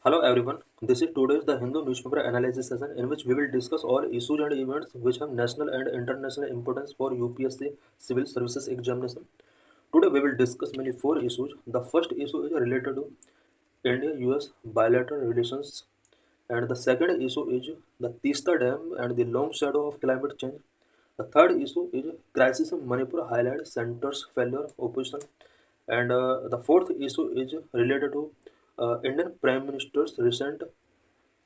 Hello everyone, this is today's the Hindu newspaper analysis session in which we will discuss all issues and events which have national and international importance for UPSC civil services examination. Today we will discuss mainly four issues. The first issue is related to India-US bilateral relations, and the second issue is the Tista Dam and the long shadow of climate change. The third issue is crisis in Manipur highlight center's failure opposition, and the fourth issue is related to Indian Prime Minister's recent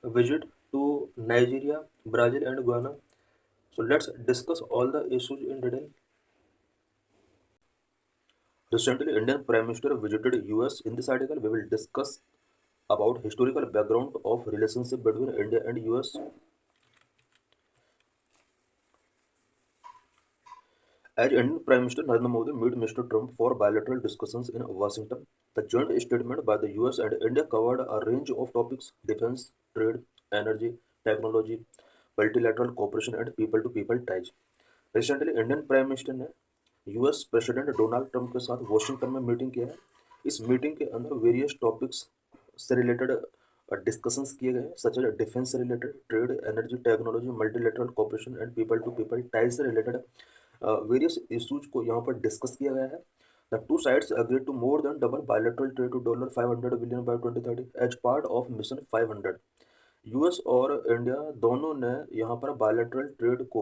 visit to Nigeria, Brazil, and Ghana. So let's discuss all the issues in detail. Recently, Indian Prime Minister visited US. In this article, we will discuss about historical background of relationship between India and US. As Indian Prime Minister Narendra Modi met Mr. Trump for bilateral discussions in Washington, the joint statement by the US and India covered a range of topics: defense, trade, energy, technology, multilateral cooperation, and people-to-people ties. Recently Indian prime minister ने US president Donald Trump के साथ Washington में meeting किया है। इस meeting के अंदर various topics से रिलेटेड डिस्कशंस किए गए हैं, सच एज डिफेंस से related, trade, energy, technology, multilateral cooperation and people to people ties से रिलेटेड वेरियस इशूज को यहाँ पर डिस्कस किया गया है। The two sides agreed to more than double bilateral trade to $500 billion by 2030 as part of Mission 500। US और India दोनों ने यहाँ पर बायलैटरल ट्रेड को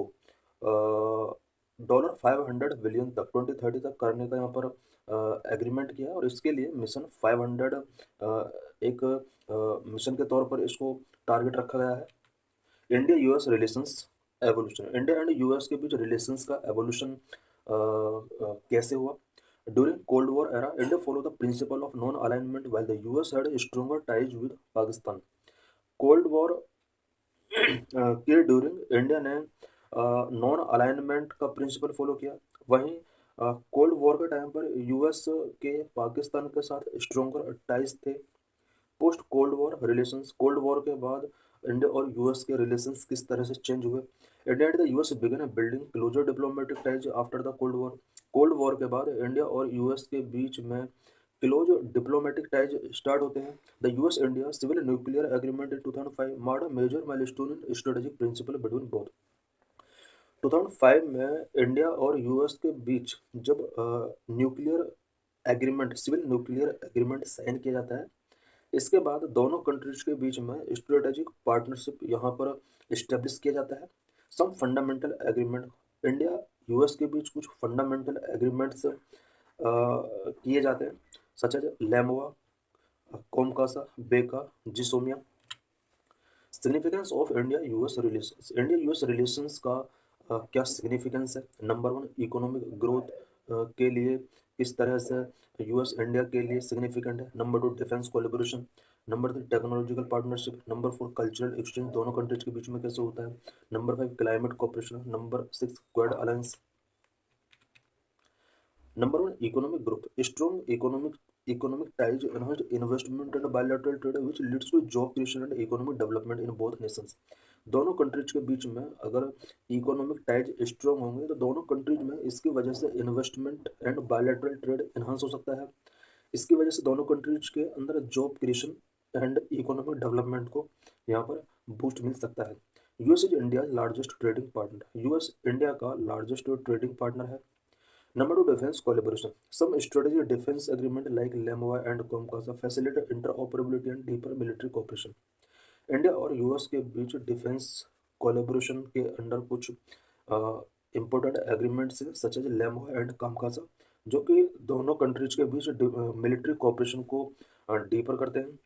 $500 बिलियन तक 2030 तक करने का यहाँ पर एग्रीमेंट किया है, और इसके लिए मिशन 500 एक मिशन के तौर पर इसको टारगेट रखा गया है। India US relations evolution, India and US के बीच रिलेशंस का एवोल्यूशन कैसे हुआ? During cold war era, India follow the principle of non alignment while the US had stronger ties with Pakistan. Cold war के ड्यूरिंग इंडिया ने non alignment का principle follow किया। वहीं cold war के टाइम पर यूएस के पाकिस्तान के साथ स्ट्रॉन्गर टाइज थे। Post cold war relations, cold war के बाद इंडिया और यूएस के रिलेशंस किस तरह से चेंज हुए? India and the US began building closer diplomatic ties after the cold war. Cold war के बाद इंडिया और यूएस के बीच में क्लोज डिप्लोमेटिक टाइज स्टार्ट होते हैं। The US India civil nuclear agreement in 2005 marked a major milestone in strategic principal between both. 2005 में India और यूएस के बीच जब nuclear agreement, civil nuclear agreement sign किया जाता है, इसके बाद दोनों कंट्रीज के बीच में स्ट्रेटेजिक पार्टनरशिप यहाँ पर इस्टेब्लिश किया जाता है। Some fundamental agreement, India US के बीच कुछ फंडामेंटल एग्रीमेंट्स किए जाते हैं, such as LEMOA, COMCASA, BECA, GSOMIA. Significance of India US relations, India US relations का क्या सिग्निफिकेंस है? नंबर वन, इकोनॉमिक ग्रोथ के लिए किस तरह से यूएस इंडिया के लिए सिग्निफिकेंट है। Number two, defence collaboration. Number three, technological partnership. Number four, cultural exchange दोनों कंट्रीज के बीच में कैसे होता है। Number five, climate cooperation. Number six, quad alliance. Number one, economic growth, strong economic ties enhanced investment and bilateral trade which leads to job creation and economic development in both nations। दोनों countries के बीच में अगर economic ties strong होंगे तो दोनों countries में इसकी वजह से investment and bilateral trade enhance हो सकता है। इसकी वजह से दोनों कंट्रीज के अंदर job creation and economic development को यहाँ पर बूस्ट मिल सकता है। US is India largest trading partner, US India का लार्जेस्ट ट्रेडिंग पार्टनर है। Number two, defense collaboration. Some strategic defense agreement like LAMOA and COMCASA facilitate interoperability and deeper military cooperation। India और US के बीच defence collaboration के under कुछ important agreements हैं, such as LEMOA and COMCASA, जो कि दोनों कंट्रीज के बीच मिलिट्री कोऑपरेशन को डीपर करते हैं।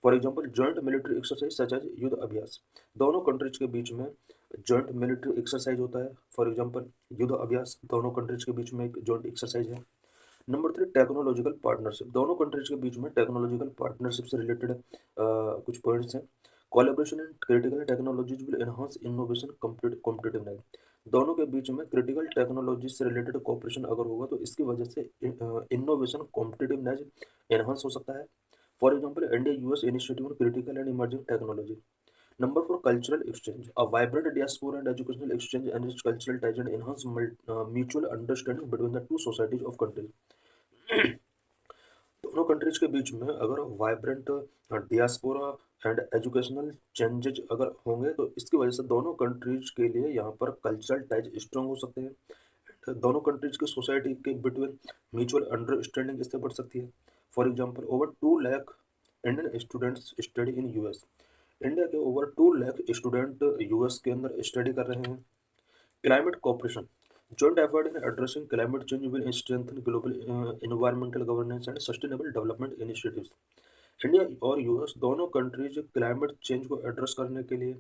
For example, joint military exercise such as Yudh Abhyas, दोनों कंट्रीज के बीच में जॉइंट मिलिट्री एक्सरसाइज होता है। फॉर एग्जांपल, युद्ध अभ्यास दोनों कंट्रीज के बीच में एक जॉइंट एक्सरसाइज है। नंबर थ्री, टेक्नोलॉजिकल पार्टनरशिप, दोनों कंट्रीज के बीच में टेक्नोलॉजिकल पार्टनरशिप से रिलेटेड कुछ पॉइंट्स हैं। Collaboration in critical technologies will enhance innovation competitiveness, दोनों के बीच में क्रिटिकल टेक्नोलॉजी से रिलेटेड कोऑपरेशन अगर होगा तो इसकी वजह से इनोवेशन कॉम्पिटिटिवनेस एनहांस हो सकता है। For example, India US initiative on critical and emerging technology. Number four, cultural exchange. A vibrant diaspora and educational exchange enrich cultural ties and enhance mutual understanding between the two societies of countries। दोनों countries के बीच में अगर vibrant diaspora and educational changes अगर होंगे तो इसकी वजह से दोनों कंट्रीज के लिए यहाँ पर कल्चरल टाइज स्ट्रॉन्ग हो सकते हैं। दोनों कंट्रीज की सोसाइटी के बिटवीन म्यूचुअल अंडरस्टैंडिंग इससे बढ़ सकती है। For example over 2 lakh Indian students study in US. India के ओवर 2 लाख स्टूडेंट यूएस के अंदर स्टडी कर रहे हैं। Climate cooperation, joint effort in addressing climate change will strengthen global environmental governance and sustainable development initiatives। India और US दोनों countries climate change को address करने के लिए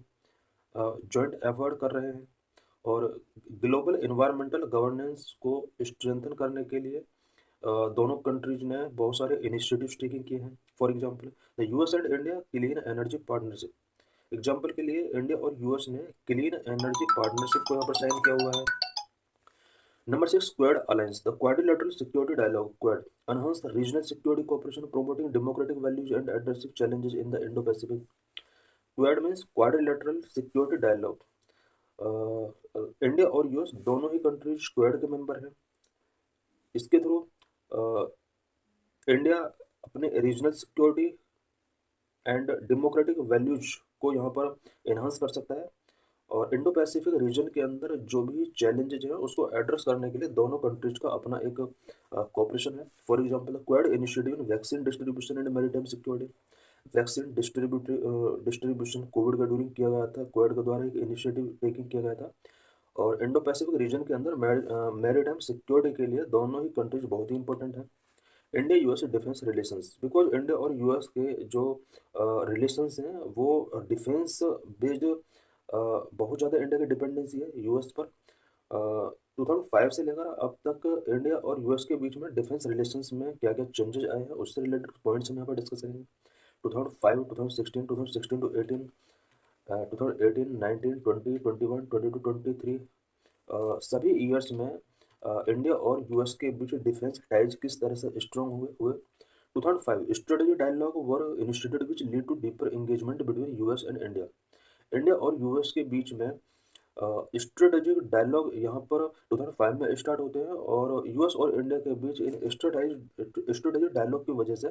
जॉइंट एफर्ट कर रहे हैं और ग्लोबल इन्वायरमेंटल गवर्नेंस को स्ट्रेंथन करने के लिए दोनों कंट्रीज ने बहुत सारे इनिशिएटिव्स टेकिंग किए हैं। For example the US and India clean energy partnership. Example के लिए इंडिया और यूएस ने क्लीन एनर्जी पार्टनरशिप को यहाँ पर साइन किया हुआ है। Number 6, Quad Alliance. The Quadrilateral Security Dialogue (Quad) enhance the regional security cooperation, promoting democratic values and addressing challenges in the Indo-Pacific. Quad means Quadrilateral Security Dialogue. India और US दोनों ही countries quad के member हैं। इसके through India अपने regional security and democratic values को यहाँ पर enhance कर सकता है और इंडो पैसिफिक रीजन के अंदर जो भी चैलेंजेज हैं उसको एड्रेस करने के लिए दोनों कंट्रीज का अपना एक कोऑपरेशन है। For example quad initiative in vaccine distribution and maritime security. Vaccine distribution Covid का ड्यूरिंग किया गया था, क्वाड के द्वारा एक इनिशिएटिव टेकिंग किया गया था और इंडो पैसिफिक रीजन के अंदर मैरीटाइम सिक्योरिटी के लिए दोनों ही कंट्रीज बहुत ही इंपॉर्टेंट है। India US defence relations, because India और यूएस के जो रिलेशंस हैं वो डिफेंस बेस्ड बहुत ज़्यादा इंडिया की डिपेंडेंसी है यूएस पर। 2005 से लेकर अब तक इंडिया और यूएस के बीच में डिफेंस रिलेशंस में क्या क्या चेंजेस आए हैं उससे रिलेटेड पॉइंट्स हम यहाँ पर डिस्कस करेंगे। 2005, 2016, 2016 to 18, 2018, 19, 20, 21, 22, 23 सभी ईयर्स में इंडिया और यूएस के बीच डिफेंस टाइज किस तरह से स्ट्रॉन्ग हुए। 2005 strategy dialogue were initiated which lead to deeper engagement between US and India. India और यूएस के बीच में स्ट्रेटेजिक डायलॉग यहाँ पर 2005 में स्टार्ट होते हैं और यूएस और इंडिया के बीच इन स्ट्रेटेजिक डायलॉग की वजह से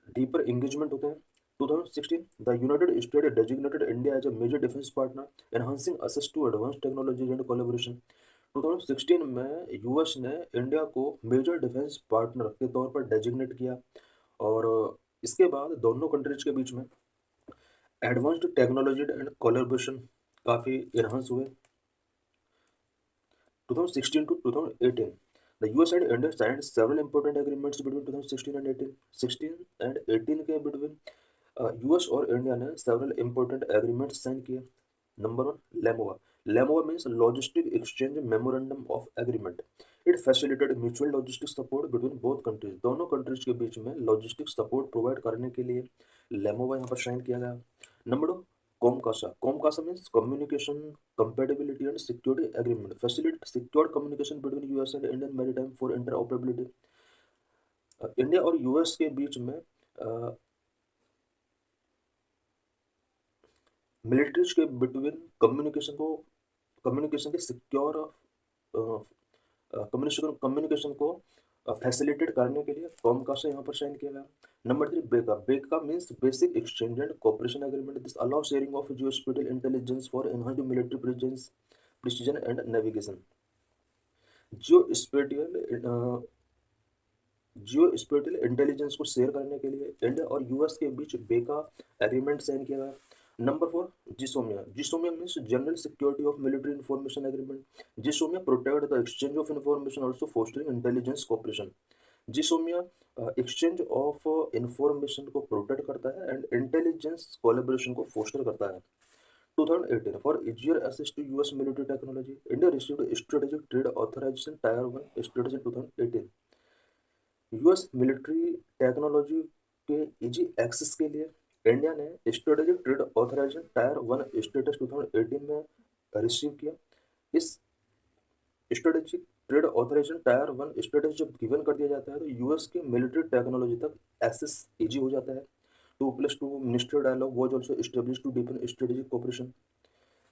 डीपर एंगेजमेंट होते हैं। 2016 the United State designated India as a major defence partner enhancing access to advance technology and collaboration. 2016 में यूएस ने इंडिया को मेजर डिफेंस पार्टनर के तौर पर डेजिग्नेट किया और इसके बाद दोनों कंट्रीज के बीच में एडवांस्ड टेक्नोलॉजी एंड कोलैबोरेशन काफ़ी इनहांस हुए। 2016 to 2018 the US and India signed several important agreements between 2016 and 18। 16 and 18 के between यूएस और इंडिया ने सेवरल इंपॉर्टेंट एग्रीमेंट्स साइन किए। Number 1 LEMOA. LEMOA means logistic exchange memorandum of agreement. It facilitated mutual logistic support between both countries. दोनों countries के बीच में logistic support provide करने के लिए लेमोआ यहाँ पर साइन किया गया। Number 2 COMCASA. COMCASA means communication compatibility and security agreement. Facilitate secure communication between US and Indian maritime for interoperability. India और यूएस के बीच में मिलिट्रीज के बिटवीन कम्युनिकेशन के सिक्योर कम्युनिकेशन को फैसिलिटेट करने के लिए कॉमकास्ट यहाँ पर साइन किया गया। Number 3 BECA. BECA means basic exchange and cooperation agreement. This allow sharing of geospatial intelligence for enhanced military precision and navigation. Geospatial intelligence को शेयर करने के लिए इंडिया और यूएस के बीच बेका एग्रीमेंट साइन किया गया। Number 4 GSOMIA. GSOMIA means general security of military information agreement. GSOMIA protect the exchange of information also fostering intelligence cooperation. GSOMIA exchange of information को प्रोटेक्ट करता है एंड इंटेलिजेंस कोलैबोरेशन को foster करता है। 2018 for easier access to US military technology India received strategic trade authorisation tier 1 strategy 2018। US military technology के easy access के लिए India ने strategic trade authorisation tier 1 status 2018 में रिसीव किया। इस strategic trade authorisation tier 1 status जब given कर दिया जाता है तो यूएस के मिलिट्री टेक्नोलॉजी तक एक्सेस इजी हो जाता है। 2+2 ministerial dialogue was also established to deepen strategic cooperation.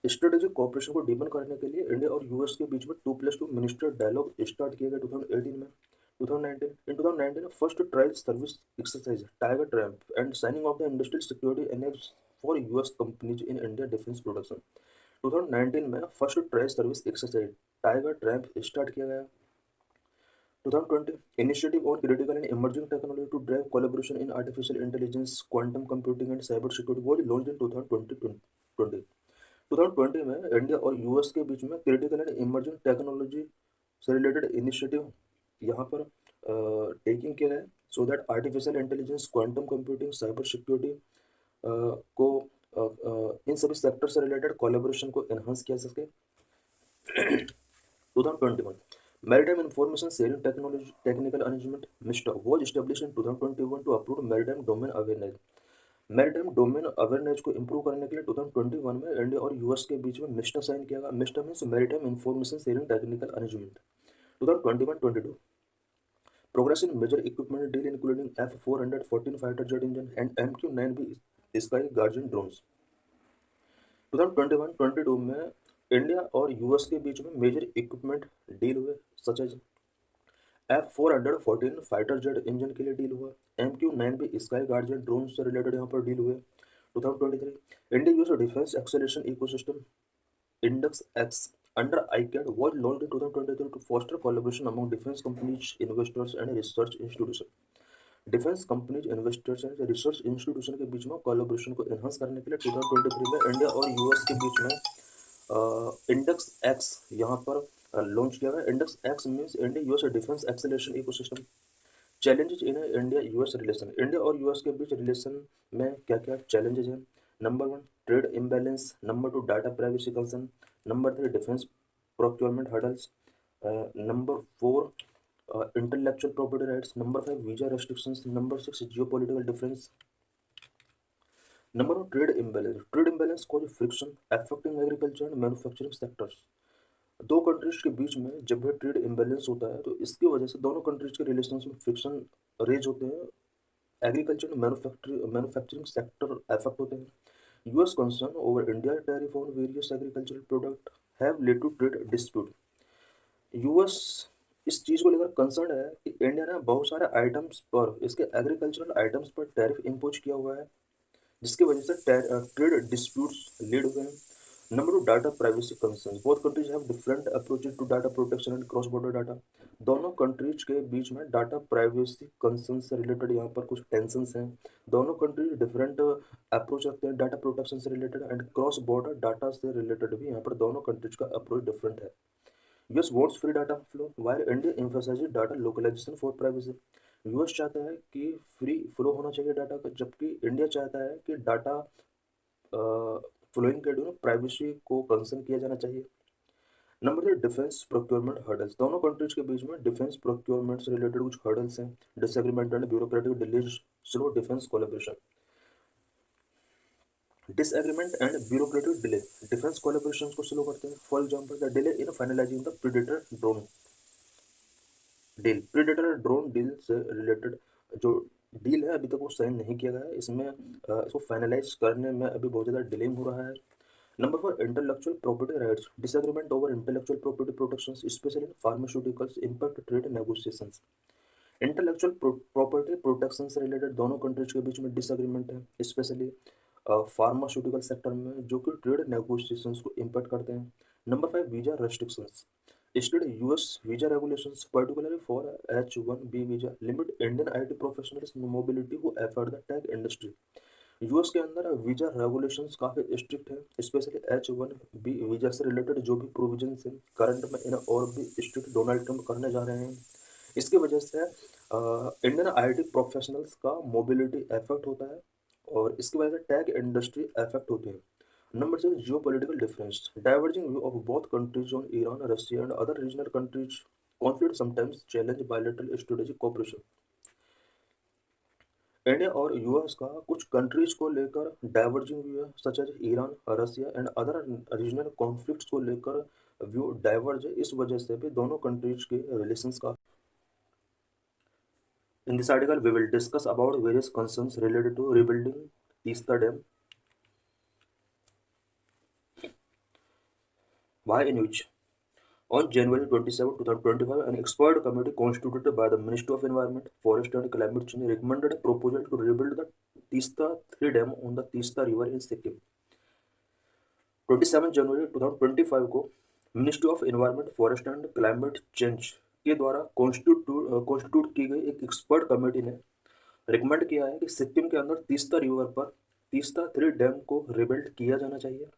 Strategic cooperation को डीपन करने के लिए इंडिया और यूएस के बीच में 2+2 मिनिस्ट्रियल डायलॉग स्टार्ट किया गया 2018 में। 2019. In 2019, first trial service exercise Tiger Tramp and signing of the industrial security annex for US companies in India defense production. 2019 में first trial service exercise tiger tramp start किया गया. 2020 Initiative on Critical and Emerging Technology to Drive Collaboration in Artificial Intelligence, Quantum Computing and Cyber Security was launched in 2020. 2020 में India और US के बीच में critical and emerging technology से related initiative यहाँ पर टेकिंग किया गया so that artificial intelligence, quantum computing, cyber security को इन सभी सेक्टर से रिलेटेड कोलैबोरेशन को एनहांस किया सके. 2021 Maritime Information Sharing Technology Technical Arrangement (MISTA) was established in 2021 to upload maritime domain awareness. Maritime domain awareness को improve करने के लिए 2021 में इंडिया और यूएस के बीच में मिस्टा साइन किया गया. MISTA means maritime information sharing technical arrangement. 2021-22 progress in major equipment deal including F414 fighter jet engine and MQ-9B sky guardian drones. 2021-22 में इंडिया और यूएस के बीच में मेजर इक्विपमेंट डील हुए such as F414 fighter jet engine के लिए deal हुआ. MQ-9B sky guardian drone से रिलेटेड यहाँ पर डील हुए. 2023 India US defence acceleration ecosystem index X under ICAD was launched in 2023 to foster collaboration among defense companies, investors and research institutions. Defence companies, investors and research institution के बीच में collaboration को enhance करने के लिए 2023 में India और US के बीच में इंडेक्स एक्स यहाँ पर लॉन्च किया गया. Index x means India US defence acceleration ecosystem. Challenges in India US relation. India और यूएस के बीच रिलेशन में क्या क्या चैलेंजेस हैं. Number 1 trade imbalance. Number 2 data privacy concern. Number 3 defence procurement hurdles. Number 4 intellectual property rights. Number 5 visa restrictions. Number 6 geopolitical difference. Number 1 trade imbalance. Trade imbalance cause friction affecting agriculture and manufacturing sectors. दो countries के बीच में जब भी trade imbalance होता है तो इसकी वजह से दोनों कंट्रीज के रिलेशंस में फ्रिक्शन रेज होते हैं. Agriculture and manufacturing sector affect होते हैं. US concern over India tariff on various agricultural product have led to trade dispute. US इस चीज़ को लेकर कंसर्न है कि इंडिया ने बहुत सारे आइटम्स पर, इसके एग्रीकल्चरल आइटम्स पर टैरिफ इम्पोज किया हुआ है जिसकी वजह से ट्रेड डिस्प्यूट्स लीड हुए हैं. Number 2 data privacy concern. Both countries have different approaches to data protection and cross border data. दोनों कंट्रीज के बीच में डाटा प्राइवेसी कंसर्न से रिलेटेड यहाँ पर कुछ टेंशंस हैं. दोनों कंट्रीज डिफरेंट अप्रोच रखते हैं डाटा प्रोटेक्शन से related and cross border data से रिलेटेड भी यहाँ पर दोनों कंट्रीज का अप्रोच डिफरेंट है. US wants free data flow while India emphasizes data localization for privacy. US चाहता है कि फ्री फ्लो होना चाहिए डाटा का, जबकि इंडिया चाहता है कि डाटा फ्लोइंग के प्राइवेसी को कंसर्न किया जाना चाहिए. Number 3 defence procurement hurdles. दोनों कंट्रीज के बीच में डिफेंस प्रोक्योरमेंट से रिलेटेड कुछ हर्डल्स हैं. Disagreement and bureaucratic delays slow defence collaboration. Disagreement and bureaucratic delay defence collaboration को स्लो करते हैं. For example the delay in finalising the predator drone deal. Predator drone deal से related जो deal है अभी तक वो साइन नहीं किया गया है. इसमें इसको फाइनलाइज करने में अभी बहुत ज़्यादा डिलेइंग हो रहा है. Number 4 intellectual property rights. Disagreement over intellectual property protection specially in pharmaceuticals impact trade negotiations. Intellectual property protection से रिलेटेड दोनों कंट्रीज के बीच में डिसएग्रीमेंट है स्पेशली फार्मास्यूटिकल सेक्टर में जो कि ट्रेड नेगोशिएशंस को इम्पैक्ट करते हैं. Number 5 visa restrictions. State US visa regulations particularly for H1B visa limit Indian IT professionals mobility who effort the tech industry. US के अंदर वीजा रेगुलेशंस काफ़ी स्ट्रिक्ट है स्पेशली H1B वीजा से related जो भी प्रोविजंस हैं करंट में इन्हें और भी स्ट्रिक्ट डोनाल्ड ट्रम्प करने जा रहे हैं. इसकी वजह से इंडियन IT प्रोफेशनल्स का मोबिलिटी इफेक्ट होता है और इसकी वजह से टेक इंडस्ट्री इफेक्ट होती है. Number 6 geopolitical difference. Diverging view of both countries on Iran, Russia and other regional countries conflict sometimes challenge bilateral strategic cooperation. India और यूएस का कुछ कंट्रीज को लेकर डाइवर्जिंग व्यू है such as Iran, Russia and other regional conflicts को लेकर view diverge है. इस वजह से भी दोनों कंट्रीज के रिलेशंस का. In this article, we will discuss about various concerns related to rebuilding Teesta Dam. Why in which On January 27, 2025, an expert committee constituted by the Ministry of Environment, Forest and Climate Change recommended a proposal to rebuild the Tista 3 dam on the Tista River in Sikkim. 27 जनवरी 2025 को ministry of environment, forest and climate change के द्वारा constitute की गई एक expert committee ने recommend किया है कि सिक्किम के अंदर तीस्ता रिवर पर तीस्ता 3 डैम को रिबिल्ड किया जाना चाहिए.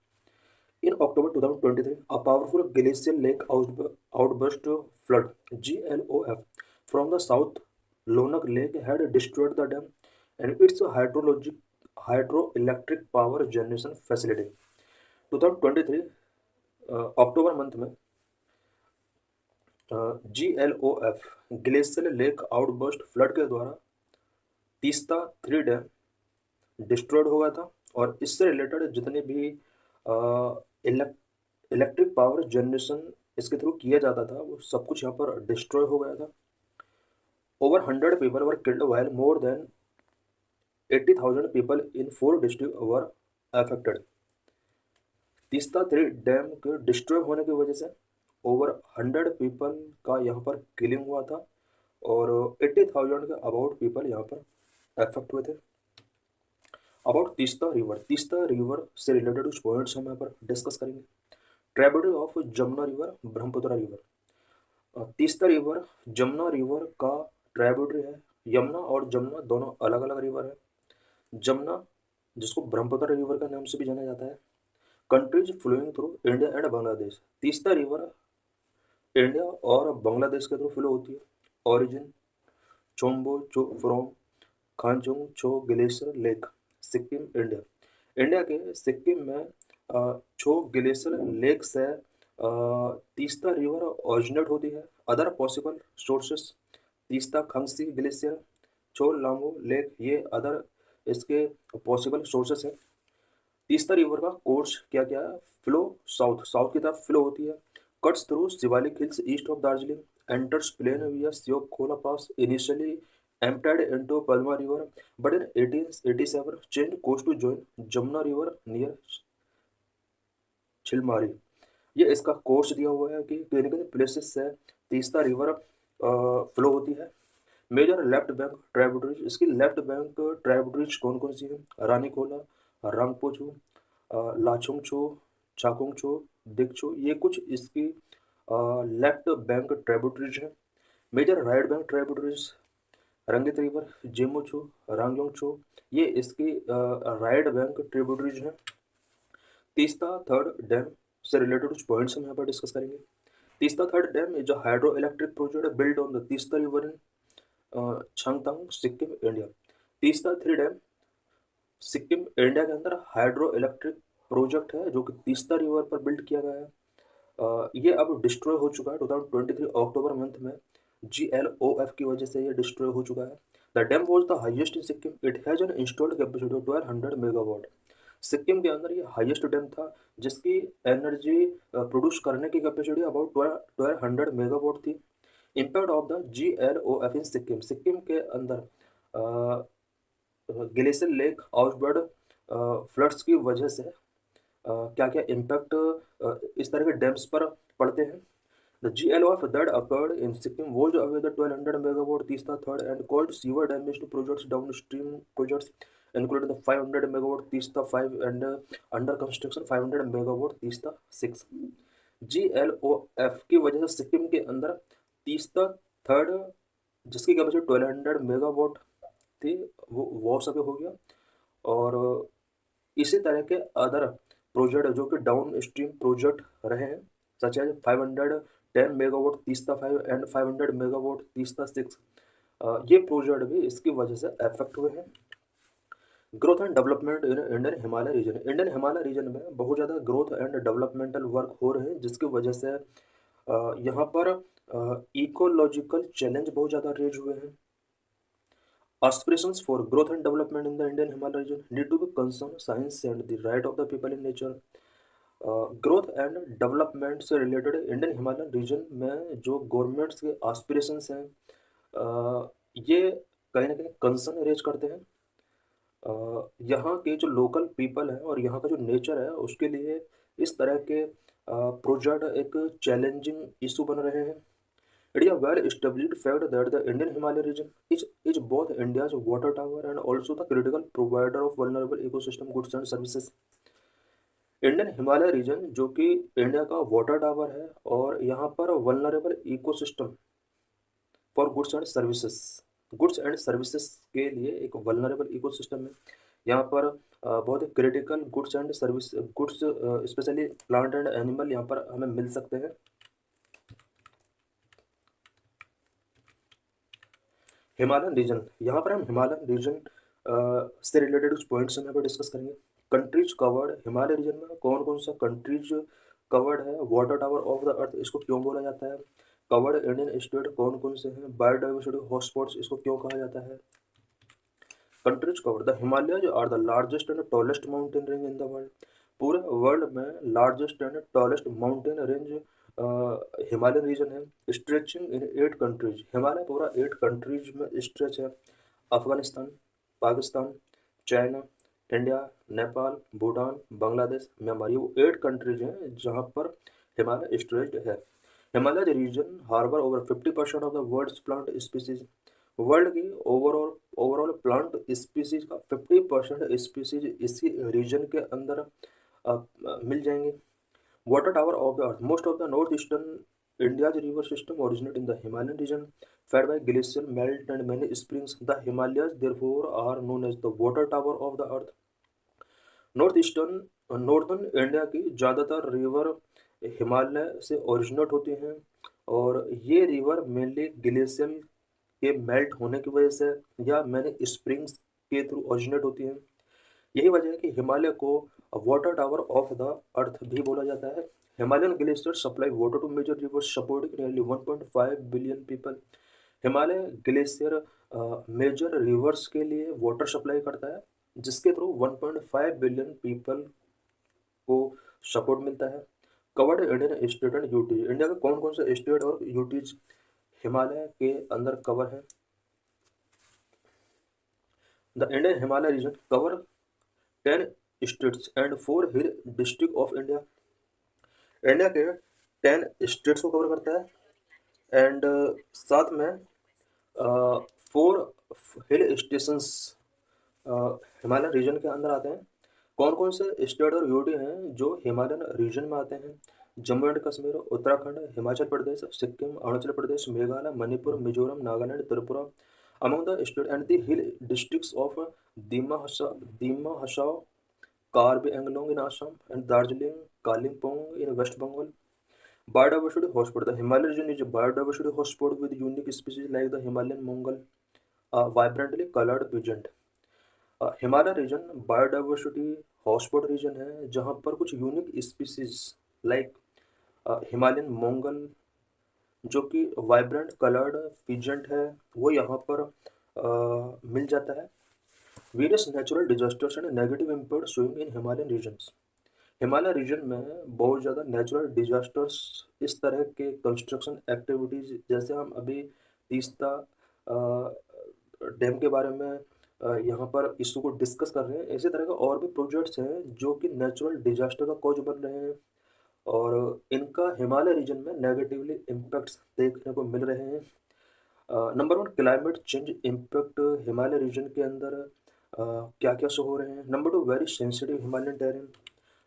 In October 2023, a powerful glacial lake outburst flood (GLOF) from the South Lonak Lake had destroyed the dam and its hydroelectric power generation facility. 2023 October month में GLOF glacial lake outburst flood के द्वारा Teesta 3 dam destroyed हो गया था और इससे related जितने भी इलेक्ट्रिक पावर जनरेशन इसके थ्रू किया जाता था वो सब कुछ यहाँ पर डिस्ट्रॉय हो गया था. Over 100 people were killed while more than 80,000 people in 4 district were affected. Teesta 3 dam के डिस्ट्रॉय होने की वजह से ओवर 100 पीपल का यहाँ पर किलिंग हुआ था और 80,000 के अबाउट पीपल यहाँ पर अफेक्ट हुए थे. अबाउट तीस्ता रिवर से रिलेटेड कुछ पॉइंट्स हम यहाँ पर डिस्कस करेंगे. Tributary of Jamuna river, Brahmaputra river. Teesta river Jamuna river का ट्रिब्यूटरी है. यमुना और जमुना दोनों अलग अलग रिवर है. जमुना जिसको ब्रह्मपुत्र रिवर का नाम से भी जाना जाता है. Countries flowing through India and Bangladesh. Teesta river India और बांग्लादेश के थ्रू फ्लो होती है. ओरिजिन चोम्बो चो फ्रॉम खानचोंग छो glacier lake, Sikkim, India. India के सिक्किम में छो ग्लेशियर लेक से तीस्ता रिवर ओरिजिनेट होती है. Other possible sources Teesta Khangse glacier, Cho Lango lake, ये अदर इसके पॉसिबल सोर्सेस हैं. तीस्ता रिवर का कोर्स क्या क्या है? फ्लो साउथ की तरफ फ्लो होती है. Cuts through Shivalik hills east of Darjeeling, enters plain via Sevoke Khola pass, initially emptied into Palma River, but in 1887 changed course to join Jamuna River near छिलमारी. ये इसका कोर्स दिया हुआ है कि किन किन प्लेसेस से तीस्ता रिवर फ्लो होती है. Major left bank tributaries. इसकी लेफ्ट बैंक ट्राइब्यूटरीज कौन कौन सी हैं? रानीकोला, रांगपोचू, लाचुंगचो, चाकुंगचो, दिकचो, ये कुछ इसकी लेफ्ट बैंक ट्राइब्यूटरीज हैं. Major right bank tributaries Rangit river, Zemochu, Rangyongchu, ये इसकी राइट बैंक ट्रिब्यूटरीज हैं. तीस्ता थर्ड डैम से रिलेटेड कुछ पॉइंट्स हम यहाँ पर डिस्कस करेंगे. Teesta third dam is a hydro electric project build on the Teesta river in Chungthang, Sikkim, India. तीस्ता 3 डैम सिक्किम, इंडिया के अंदर हाइड्रो इलेक्ट्रिक प्रोजेक्ट है जो कि तीस्ता रिवर पर बिल्ड किया गया है. ये अब डिस्ट्रॉय हो चुका है 2023 अक्टूबर मंथ में. GLOF की वजह से ये डिस्ट्रॉय हो चुका है. The dam was the highest in Sikkim. It has an installed capacity of 1200 megawatt. Sikkim के अंदर ये हाईएस्ट डैम था जिसकी एनर्जी प्रोड्यूस करने की कैपेसिटी अबाउट 1200 मेगावाट थी. इम्पैक्ट ऑफ द GLOF इन सिक्किम. सिक्किम के अंदर ग्लेशियर लेक आउटबर्ड फ्लड्स की वजह से क्या क्या इम्पैक्ट इस तरह के डैम्स पर पड़ते हैं. The GLOF that occurred in Sikkim washed away the 1200 megawatt Teesta third and caused severe damage to projects downstream projects, including the 500 megawatt Teesta 5 and under construction 500 megawatt Teesta 6. GLOF की वजह से सिक्किम के अंदर Teesta third जिसकी capacity 1200 megawatt थी वो wash away हो गया और इसी तरह के अदर प्रोजेक्ट जो कि डाउन स्ट्रीम प्रोजेक्ट रहे हैं such as 510 megawatt Teesta 5 and 500 megawatt Teesta 6, ये प्रोजेक्ट भी इसकी वजह से अफेक्ट हुए हैं. Growth and development in Indian Himalaya region. Indian Himalaya region में बहुत ज़्यादा ग्रोथ एंड डेवलपमेंटल वर्क हो रहे हैं जिसकी वजह से यहाँ पर इकोलॉजिकल चैलेंज बहुत ज़्यादा रेज हुए हैं. Aspirations for growth and development in the Indian Himalaya region need to be concerned science and the right of the people in nature. Growth and development से रिलेटेड इंडियन हिमालयन रीजन में जो governments के aspirations हैं ये कहीं ना कहीं concern raise करते हैं. यहाँ के जो लोकल पीपल हैं और यहाँ का जो नेचर है उसके लिए इस तरह के प्रोजेक्ट एक चैलेंजिंग इशू बन रहे हैं। It is a well-established fact that the Indian Himalayan region is both India's water tower and also the critical provider of vulnerable ecosystem goods and services. Indian Himalaya region जो कि India का water tower है और यहाँ पर vulnerable ecosystem for goods and services के लिए एक वल्नरेबल इकोसिस्टम है। यहाँ पर बहुत ही critical goods and service goods specially plant and animal यहाँ पर हमें मिल सकते हैं। हिमालयन रीजन, यहाँ पर हम हिमालयन रीजन से रिलेटेड कुछ पॉइंट्स हम यहाँ पर डिस्कस करेंगे। कंट्रीज कवर्ड, हिमालय रीजन में कौन कौन सा कंट्रीज कवर्ड है, वाटर टावर ऑफ द अर्थ इसको क्यों बोला जाता है, कवर्ड इंडियन स्टेट कौन कौन से हैं, बायोडाइवर्सिटी हॉटस्पॉट्स इसको क्यों कहा जाता है। Countries covered, the Himalayas are the largest and tallest mountain range in the world. पूरे वर्ल्ड में largest and tallest mountain range Himalayan region है। स्ट्रेचिंग इन 8 कंट्रीज, हिमालय पूरा 8 कंट्रीज में स्ट्रेच है। Afghanistan, Pakistan, China, India, Nepal, Bhutan, Bangladesh, Myanmar, ये वो 8 कंट्रीज हैं जहाँ पर हिमालय स्ट्रेच्ड है। Himalaya region harbour over 50% of the world's plant species, world की ओवरऑल प्लांट स्पीसीज का 50% स्पीसीज इसी रीजन के अंदर मिल जाएंगे। Water tower of the earth, most of the north eastern India's river system originate in the Himalayan region, fed by glacial melt and many springs. The Himalayas, therefore, are known as the water tower of the earth. Northern India की ज़्यादातर river Himalaya से originate होती हैं और ये river mainly glacier के melt होने की वजह से या मैनी स्प्रिंग्स के थ्रू ओरिजिनेट होती हैं। यही वजह है कि हिमालय को water tower of the earth भी बोला जाता है। Himalayan glacier supply water to major rivers supporting nearly 1.5 billion people. Himalaya glacier major rivers के लिए वाटर सप्लाई करता है जिसके थ्रू 1.5 बिलियन पीपल को सपोर्ट मिलता है। Covered Indian state and UTs, India का कौन कौन सा स्टेट और यूटीज हिमालय के अंदर कवर है। The Indian Himalaya region cover 10 states and 4 hill district of India. India के 10 स्टेट्स को कवर करता है एंड साथ में 4 हिल स्टेशंस हिमालयन रीजन के अंदर आते हैं। कौन कौन से स्टेट और यूटी हैं जो हिमालयन रीजन में आते हैं। Jammu and Kashmir, Uttarakhand, Himachal Pradesh, Sikkim, Arunachal Pradesh, Meghalaya, Manipur, Mizoram, Nagaland, Tripura. Among the state and the hill districts of Dima Hasao, Karbi Anglong in Assam and Darjeeling, Kalimpong in West Bengal. Biodiversity hotspot, the Himalayan region is a biodiversity hotspot with unique species like the Himalayan Mongol, a vibrantly colored pigeon. Himalaya region biodiversity hotspot region है जहाँ पर कुछ unique species like Himalayan monal जो कि vibrant coloured peasant है वो यहाँ पर मिल जाता है। Various natural disasters and negative impact showing in Himalayan regions, Himalaya region में बहुत ज़्यादा नेचुरल डिजास्टर्स इस तरह के कंस्ट्रक्शन एक्टिविटीज़ जैसे हम अभी तीस्ता डैम के बारे में यहाँ पर इशू को डिस्कस कर रहे हैं, इसी तरह का और भी प्रोजेक्ट्स हैं जो कि नेचुरल डिजास्टर का कॉज बन रहे हैं और इनका हिमालय रीजन में नेगेटिवली इम्पैक्ट्स देखने को मिल रहे हैं। Number 1 climate change impact Himalaya region के अंदर क्या क्या शो हो रहे हैं। Number 2 very sensitive Himalayan terrain.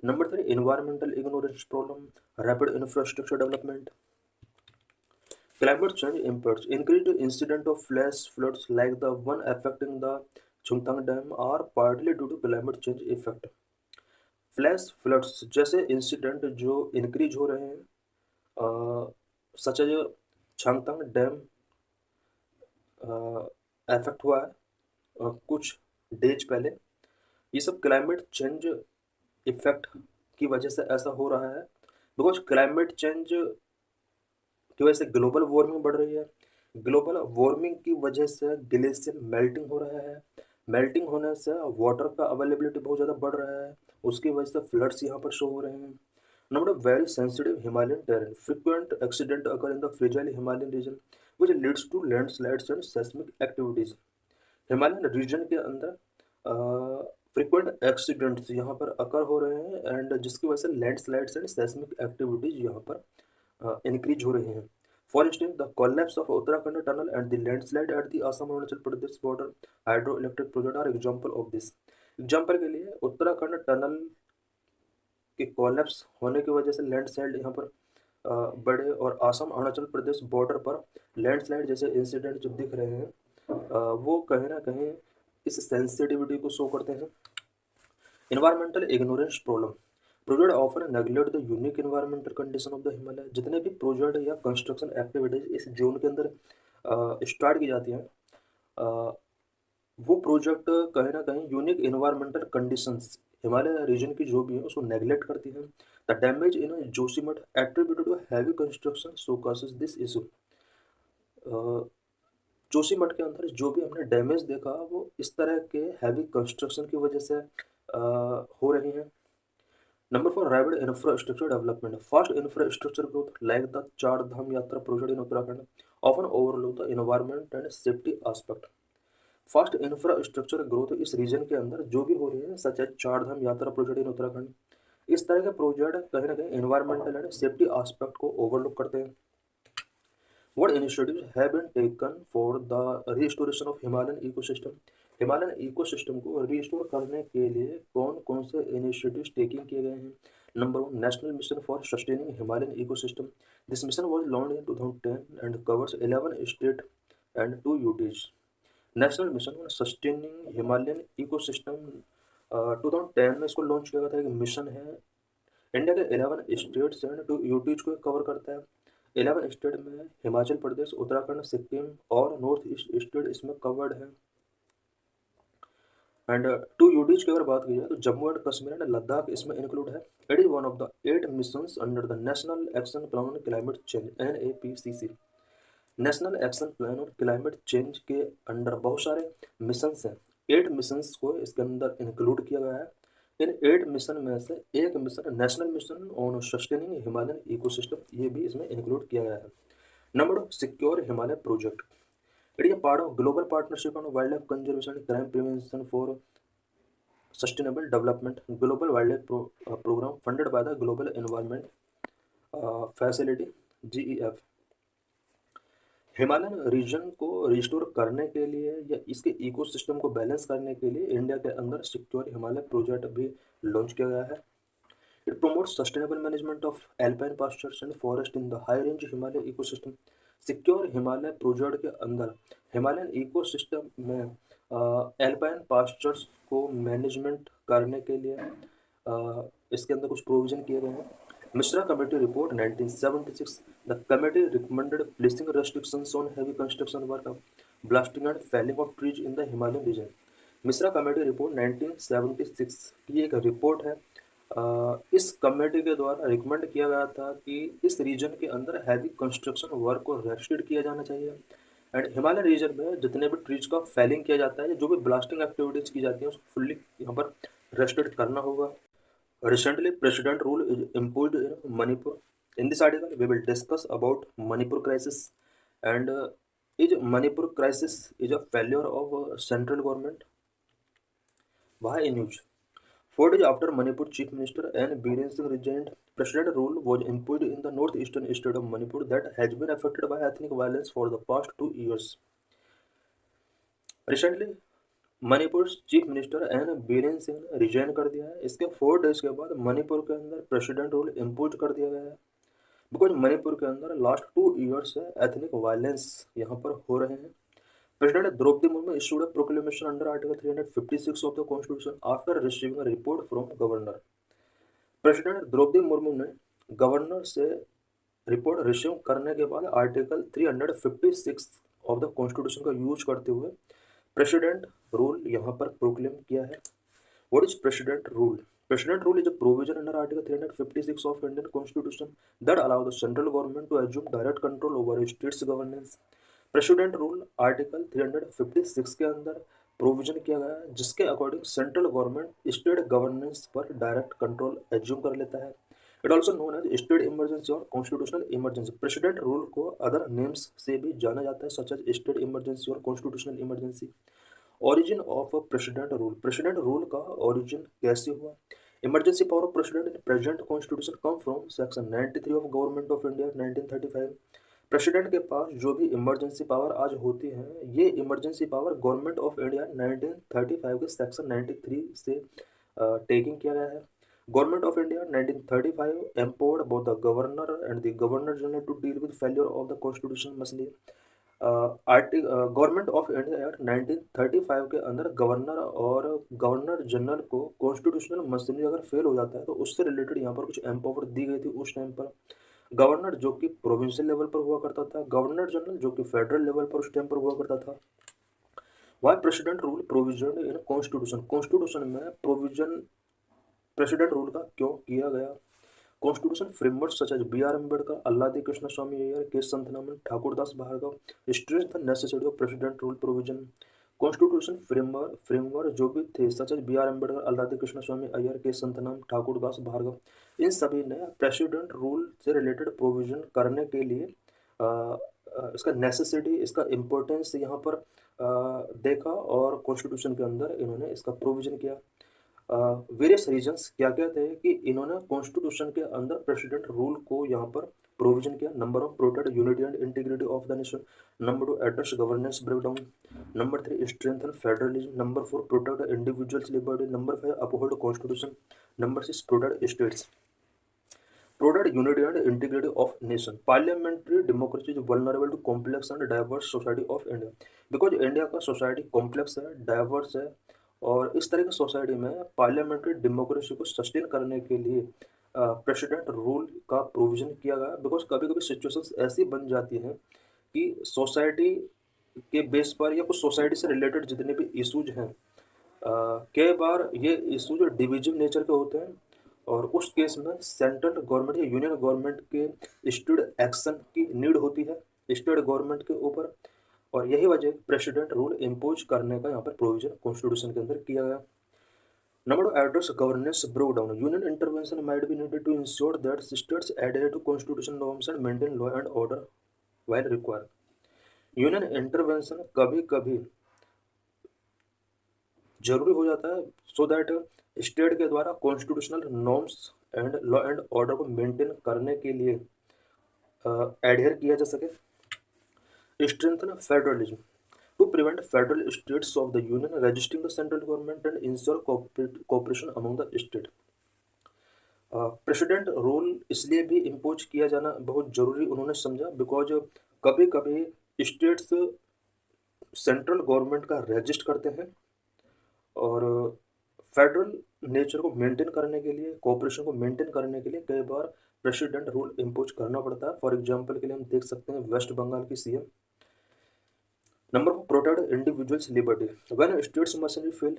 Number 3 environmental ignorance problem, rapid infrastructure development. Climate change impacts, increased incident of flash floods like the one affecting the Chungtang Dam are partly due to climate change effect. Flash floods जैसे incident जो increase हो रहे हैं such as छांगतंग dam affect हुआ है कुछ days पहले, ये सब क्लाइमेट चेंज इफेक्ट की वजह से ऐसा हो रहा है बिकॉज क्लाइमेट चेंज की वजह से ग्लोबल वार्मिंग बढ़ रही है। ग्लोबल वार्मिंग की वजह से ग्लेशियर मेल्टिंग हो रहा है, मेल्टिंग होने से वाटर का अवेलेबिलिटी बहुत ज़्यादा बढ़ रहा है, उसकी वजह से फ्लड्स यहाँ पर शो हो रहे हैं। Number very sensitive Himalayan terrain, frequent accident occur in the fragile Himalayan region which leads to landslides and seismic activities. Himalayan region के अंदर फ्रिक्वेंट एक्सीडेंट्स यहाँ पर अकर हो रहे हैं एंड जिसकी वजह से लैंडस्लाइड्स एंड सेस्मिक एक्टिविटीज यहाँ पर इंक्रीज हो रही हैं। For instance the collapse of Uttarakhand tunnel and the landslide at the Assam Arunachal Pradesh border hydro electric project are example of this. Example के लिए उत्तराखंड टनल के कोलैप्स होने की वजह से लैंडस्लाइड यहाँ पर बड़े और असम अरुणाचल प्रदेश बॉर्डर पर लैंडस्लाइड जैसे इंसिडेंट जो दिख रहे हैं वो कहीं ना कहीं इस सेंसिटिविटी को शो करते हैं। Environmental ignorance problem project offer neglect the unique environmental condition of the Himalaya. जितने भी प्रोजेक्ट या कंस्ट्रक्शन एक्टिविटीज इस जोन के अंदर स्टार्ट की जाती हैं वो प्रोजेक्ट कहीं ना कहीं unique environmental conditions Himalaya region की जो भी है उसको नेग्लेक्ट करती हैं। The damage in Joshimath attributed to heavy construction so causes this issue. Joshimath के अंदर जो भी हमने डैमेज देखा वो इस तरह के हैवी कंस्ट्रक्शन की वजह से हो रही हैं। Number 4 rapid infrastructure development fast infrastructure growth like the चार धाम यात्रा project in Uttarakhand often overlook the environment and safety aspect. Fast infrastructure growth इस रीजन के अंदर जो भी हो रही है सच एज चार धाम यात्रा प्रोजेक्ट इन उत्तराखंड, इस तरह के प्रोजेक्ट कहीं ना कहीं एनवायरमेंटल एंड सेफ्टी एस्पेक्ट को ओवरलुक करते हैं। What initiatives have been taken for the restoration of Himalayan ecosystem? Himalayan ecosystem को रिस्टोर करने के लिए कौन कौन से इनिशिएटिव्स टेकिंग किए गए हैं? Number 1 national mission for sustaining Himalayan ecosystem. This mission was launched in 2010 and covers 11 state and 2 UTs. National mission for sustaining Himalayan ecosystem 2010 में इसको लॉन्च किया गया था। एक मिशन है इंडिया के 11 स्टेट्स एंड 2 यूटीज को कवर करता है। 11 स्टेट में हिमाचल प्रदेश, उत्तराखंड, सिक्किम और नॉर्थ ईस्ट स्टेट इसमें कवर्ड है। एंड 2 यूटीज की अगर बात की जाए तो जम्मू एंड कश्मीर एंड लद्दाख इसमें इंक्लूड है। It is one of the 8 missions under the national action plan on climate change NAPCC। National action plan on climate change के अंडर बहुत सारे मिशंस हैं। 8 मिशंस को इसके अंदर इंक्लूड किया गया है। इन 8 मिशन में से एक mission national mission on sustaining Himalayan ecosystem ये भी इसमें इंक्लूड किया गया है। Number 2 secure Himalaya project. It is a part of global partnership on wildlife conservation and crime prevention for sustainable development global wildlife programme funded by the global environment facility GEF। Himalayan region को restore करने के लिए या इसके ecosystem को balance करने के लिए इंडिया के अंदर सिक्योर हिमालय प्रोजेक्ट भी लॉन्च किया गया है। It promotes sustainable management of alpine pastures and forest in the high range Himalaya ecosystem. Secure Himalaya project के अंदर हिमालयन इकोसिस्टम में एल्पाइन पास्चर्स को मैनेजमेंट करने के लिए इसके अंदर कुछ प्रोविजन किए गए हैं। Mishra committee report 1976 the committee recommended placing restrictions on heavy construction work blasting and felling of trees in the Himalayan region. Mishra committee report 1976 की एक रिपोर्ट है। इस कमेटी के द्वारा रिकमेंड किया गया था कि इस रीजन के अंदर हैवी कंस्ट्रक्शन वर्क को रेस्ट्रिक्ट किया जाना चाहिए एंड हिमालय रीजन में जितने भी ट्रीज का फेलिंग किया जाता है जो भी ब्लास्टिंग एक्टिविटीज की जाती है उसको फुल्ली यहाँ पर रेस्ट्रिक्ट करना होगा। Recently, President rule is imposed in Manipur. In this article, we will discuss about Manipur crisis and is Manipur crisis is a failure of central government. Why in news? 4 days after Manipur Chief Minister N. Biren Singh resigned, President rule was imposed in the northeastern state of Manipur that has been affected by ethnic violence for the past 2 years. Recently, Manipur chief minister N Biren Singh ने resign कर दिया है। इसके 4 days के बाद मणिपुर के अंदर president rule impose कर दिया गया है बिकॉज मणिपुर के अंदर लास्ट 2 ईयर्स से एथनिक वायलेंस यहाँ पर हो रहे हैं। President Droupadi Murmu issued a proclamation under article 356 of the constitution after receiving a report from governor. President Droupadi Murmu ने गवर्नर से रिपोर्ट रिसीव करने के बाद आर्टिकल 356 ऑफ द कॉन्स्टिट्यूशन का यूज करते हुए प्रेसिडेंट रूल यहाँ पर प्रोक्लेम किया है। What is president rule? President rule is a provision under article 356 of Indian constitution that allow the central government to assume direct control over states governance. President rule article 356 के अंदर provision किया गया है जिसके according central government state governance पर direct control assume कर लेता है। It also known as state emergency और कॉन्स्टिट्यूशनल इमरजेंसी। प्रेसिडेंट रूल को अदर नेम्स से भी जाना जाता है सच एज स्टेट इमरजेंसी और constitutional emergency. Origin of president rule का ओरिजिन कैसे हुआ? Emergency power of president in present constitution come from section 93 of government of India 1935। President के पास जो भी इमरजेंसी पावर आज होती है, ये emergency power government of India 1935 के सेक्शन 93 से टेकिंग किया गया है। Government of India 1935 empowered both the governor and the governor general to deal with failure of the constitution मसले। गवर्नमेंट ऑफ इंडिया एक्ट 1935 के अंदर गवर्नर और गवर्नर जनरल को कॉन्स्टिट्यूशनल मसले अगर फेल हो जाता है तो उससे रिलेटेड यहाँ पर कुछ एम्पावर दी गई थी उस टाइम पर। गवर्नर जो कि प्रोविंशियल लेवल पर हुआ करता था, गवर्नर जनरल जो कि फेडरल लेवल पर उस टाइम पर हुआ करता था। Why president rule provision in constitution, constitution में प्रोविजन प्रेसिडेंट रूल का क्यों किया गया? Constitution framework such as B R Ambedkar, Alladi Krishna Swami Ayyar, K Santhanam, Thakurdas Bhargava stress the necessity of president rule provision. Constitution framework जो भी थे such as B R Ambedkar, Alladi Krishna Swami Ayyar, K Santhanam, Thakurdas Bhargava, इन सभी ने प्रेसिडेंट रूल से रिलेटेड प्रोविजन करने के लिए इसका नेसेसिटी, इसका इम्पोर्टेंस यहाँ पर देखा और कॉन्स्टिट्यूशन के अंदर इन्होंने इसका प्रोविजन किया। वेरियस रीजन्स क्या क्या थे कि इन्होंने कॉन्स्टिट्यूशन के अंदर प्रेसिडेंट रूल को यहाँ पर प्रोविजन किया। Number of protect unity and integrity of the nation, number 2 address governance breakdown, number 3 strengthen federalism, number 4 protect individuals liberty, number 5 uphold constitution, number 6 protect states. Protect unity and integrity of nation. Parliamentary democracy is vulnerable to complex and diverse society of India. Because India का society complex है, diverse है, और इस तरह की society में parliamentary democracy को sustain करने के लिए प्रेसिडेंट रूल का प्रोविजन किया गया। बिकॉज कभी कभी सिचुएशंस ऐसी बन जाती हैं कि सोसाइटी के बेस पर या कुछ सोसाइटी से रिलेटेड जितने भी इशूज हैं, कई बार ये इशूज डिविजिव नेचर के होते हैं और उस केस में सेंट्रल गवर्नमेंट या यूनियन गवर्नमेंट के स्टेट एक्शन की नीड होती है स्टेट गवर्नमेंट के ऊपर, और यही वजह प्रेसिडेंट रूल इम्पोज करने का यहाँ पर प्रोविजन कॉन्स्टिट्यूशन के अंदर किया गया। Number 2 address governance breakdown, union intervention might be needed to ensure that states adhere to constitution norms and maintain law and order while required. Union intervention कभी कभी जरूरी हो जाता है सो दैट स्टेट के द्वारा constitutional norms and law and order को maintain करने के लिए एडहेयर किया जा सके। Strengthen federalism to prevent federal states of the union resisting the central government and ensure cooperation among the state। President rule इसलिए भी इम्पोज किया जाना बहुत जरूरी उन्होंने समझा बिकॉज कभी कभी स्टेट्स सेंट्रल गवर्नमेंट का रेजिस्ट करते हैं और फेडरल नेचर को मेंटेन करने के लिए, कोऑपरेशन को मेंटेन करने के लिए कई बार प्रेसिडेंट रूल इम्पोज करना पड़ता है। फॉर एग्जांपल के लिए हम देख सकते हैं वेस्ट बंगाल की CM. Number 4 protect individuals liberty, when states machinery fail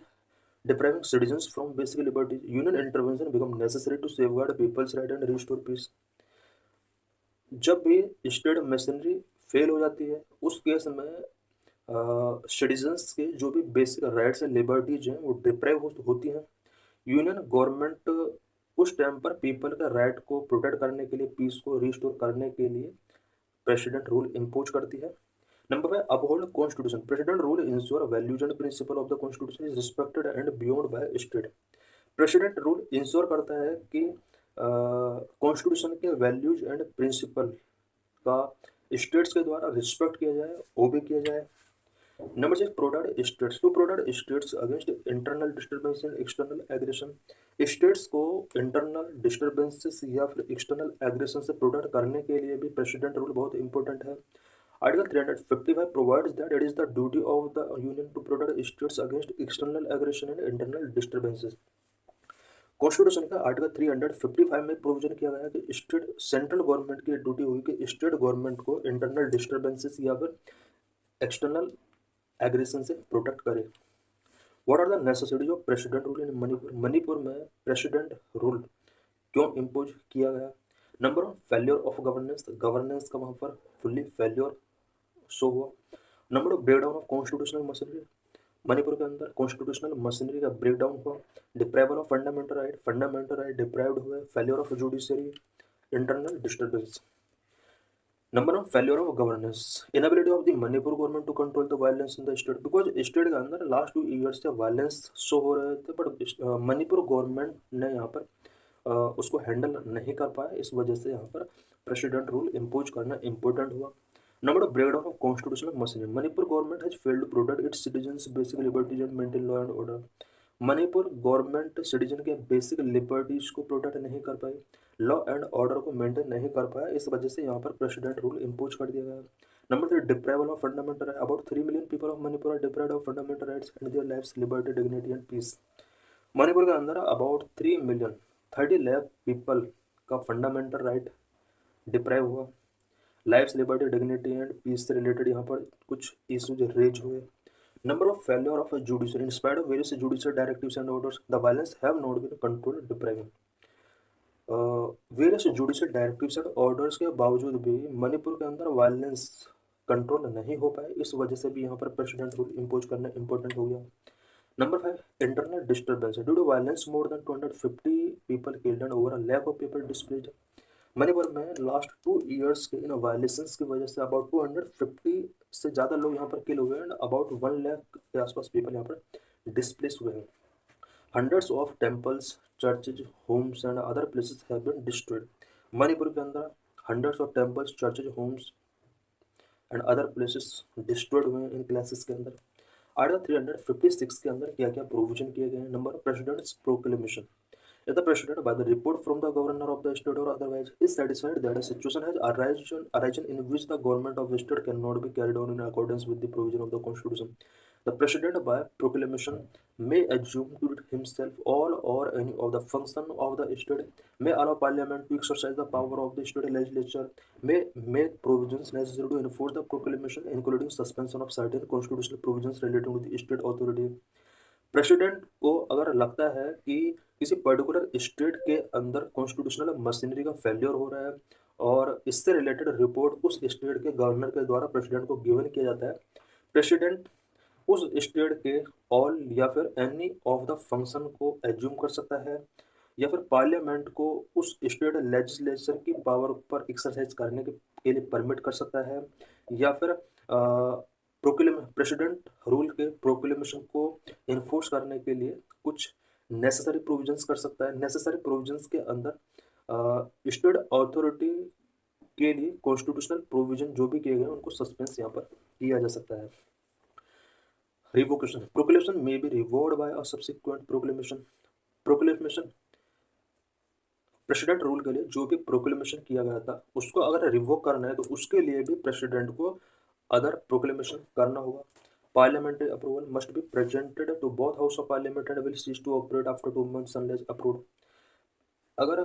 depriving citizens from basic liberties, union intervention become necessary to safeguard people's right and restore peace। जब भी स्टेट मशीनरी फेल हो जाती है उस केस में सिटीजन्स के जो भी बेसिक राइट्स एंड लिबर्टीज हैं वो डिप्राइव होती हैं। यूनियन गवर्नमेंट उस टाइम पर पीपल का राइट को प्रोटेक्ट करने के लिए, पीस को रिस्टोर करने के लिए प्रेसिडेंट रूल इम्पोज करती है। Number 5 uphold constitution, president rule ensure values and principle of the constitution is respected and beyond by state. President rule ensure करता है कि कॉन्स्टिट्यूशन के वैल्यूज एंड प्रिंसिपल का स्टेट्स के द्वारा रिस्पेक्ट किया जाए, ओबे किया जाए। Number 6 protect states, to protect states against internal disturbance and external aggression. States को इंटरनल डिस्टर्बेंसेस या फिर एक्सटर्नल एग्रेशन से प्रोटेक्ट करने के लिए भी प्रेसिडेंट रूल बहुत इंपॉर्टेंट है। Article 355 provides that it is the duty of the Union to protect states against external aggression and internal disturbances। Constitution का आर्टिकल 355 में प्रोविजन किया गया है कि स्टेट सेंट्रल गवर्नमेंट की ड्यूटी हुई कि स्टेट गवर्नमेंट को इंटरनल डिस्टर्बेंसेस या फिर एक्सटर्नल एग्रेशन से प्रोटेक्ट करे। What are the necessities of president rule in Manipur, Manipur में प्रेसिडेंट रूल क्यों इम्पोज किया गया? Number 1 failure of governance, governance का वहाँ पर फुल्ली फेल्योर शो हुआ। Number 2 breakdown of constitutional machinery, Manipur के अंदर कॉन्स्टिट्यूशनल मशीनरी का ब्रेकडाउन हुआ। Deprival of fundamental right deprived हुए। Failure of judiciary, internal disturbance. Number one, failure of governance, inability of the Manipur government to control the violence in the state, because state के अंदर last 2 years से violence show हो रहे थे, but Manipur government ने यहाँ पर उसको हैंडल नहीं कर पाया, इस वजह से यहाँ पर प्रेसिडेंट रूल इम्पोज करना इम्पोर्टेंट हुआ। Number two, breakdown of constitutional machinery, Manipur government has failed to protect its citizens basic liberties and maintain law and order, Manipur government citizen के बेसिक लिबर्टीज को प्रोटेक्ट नहीं कर पाई, लॉ एंड ऑर्डर को maintain नहीं कर पाया, इस वजह से यहाँ पर प्रेसिडेंट रूल इम्पोज कर दिया गया। Number three, deprival of fundamental, about 3 million people of Manipur are deprived of fundamental rights and their lives, liberty, dignity and peace. Manipur के अंदर अबाउट 3 मिलियन 30 लाख पीपल का फंडामेंटल राइट डिप्राइव हुआ, life, liberty, dignity and peace से related यहाँ पर कुछ issues raise हुए। Number of failure of judiciary, in spite of various judicial directives and orders the violence have not been controlled, depriving, various judicial directives and orders के बावजूद भी मणिपुर के अंदर वायलेंस कंट्रोल नहीं हो पाए, इस वजह से भी यहाँ पर प्रेसिडेंट रूल इम्पोज करना इंपॉर्टेंट हो गया। Number five, internal disturbance, due to violence more than 250 people killed and over a lakh of people displaced, Manipur में लास्ट 2 ईयर्स के इन वायलेंस की वजह से अबाउट 250 से ज़्यादा लोग यहाँ पर किल हुए हैं एंड अबाउट 1 लाख के आसपास पीपल यहाँ पर डिस्प्लेस हुए हैं। Hundreds of temples, churches, homes and other places have been destroyed, Manipur के अंदर hundreds of temples, churches, homes and other places destroyed हुए हैं इन क्लासेस के अंदर। आर्टिकल 356 के अंदर क्या क्या प्रोविजन किए गए हैं। Number, president's proclamation, if the president by the report from the governor of the state or otherwise is satisfied that a situation has arisen in which the government of the state cannot be carried on in accordance with the provision of the constitution, the president by proclamation may assume to himself all or any of the function of the state, may allow parliament to exercise the power of the state legislature, may make provisions necessary to enforce the proclamation including suspension of certain constitutional provisions relating to the state authority। President को अगर लगता है कि किसी particular state के अंदर constitutional machinery का failure हो रहा है और इससे रिलेटेड रिपोर्ट उस स्टेट के गवर्नर के द्वारा प्रेसिडेंट को गिवन किया जाता है, प्रेसिडेंट उस स्टेट के ऑल या फिर एनी ऑफ द फंक्शन को एज्यूम कर सकता है या फिर पार्लियामेंट को उस स्टेट लेजिस्लेचर की पावर पर एक्सरसाइज करने के लिए परमिट कर सकता है या फिर प्रेसिडेंट रूल के प्रोक्लेमेशन को इन्फोर्स करने के लिए कुछ नेसेसरी प्रोविजंस कर सकता है। नेसेसरी प्रोविजंस के अंदर स्टेट अथॉरिटी के लिए कॉन्स्टिट्यूशनल प्रोविजन जो भी किए गए उनको सस्पेंस यहाँ पर किया जा सकता है। Revocation, proclamation may be revoked by a subsequent proclamation, proclamation president rule के लिए जो भी प्रोक्लेमेशन किया गया था उसको अगर रिवोक करना है तो उसके लिए भी प्रेसिडेंट को अदर प्रोक्लेमेशन करना होगा। Parliamentary approval must be presented to both house of parliament and will cease to operate after 2 months unless approved. अगर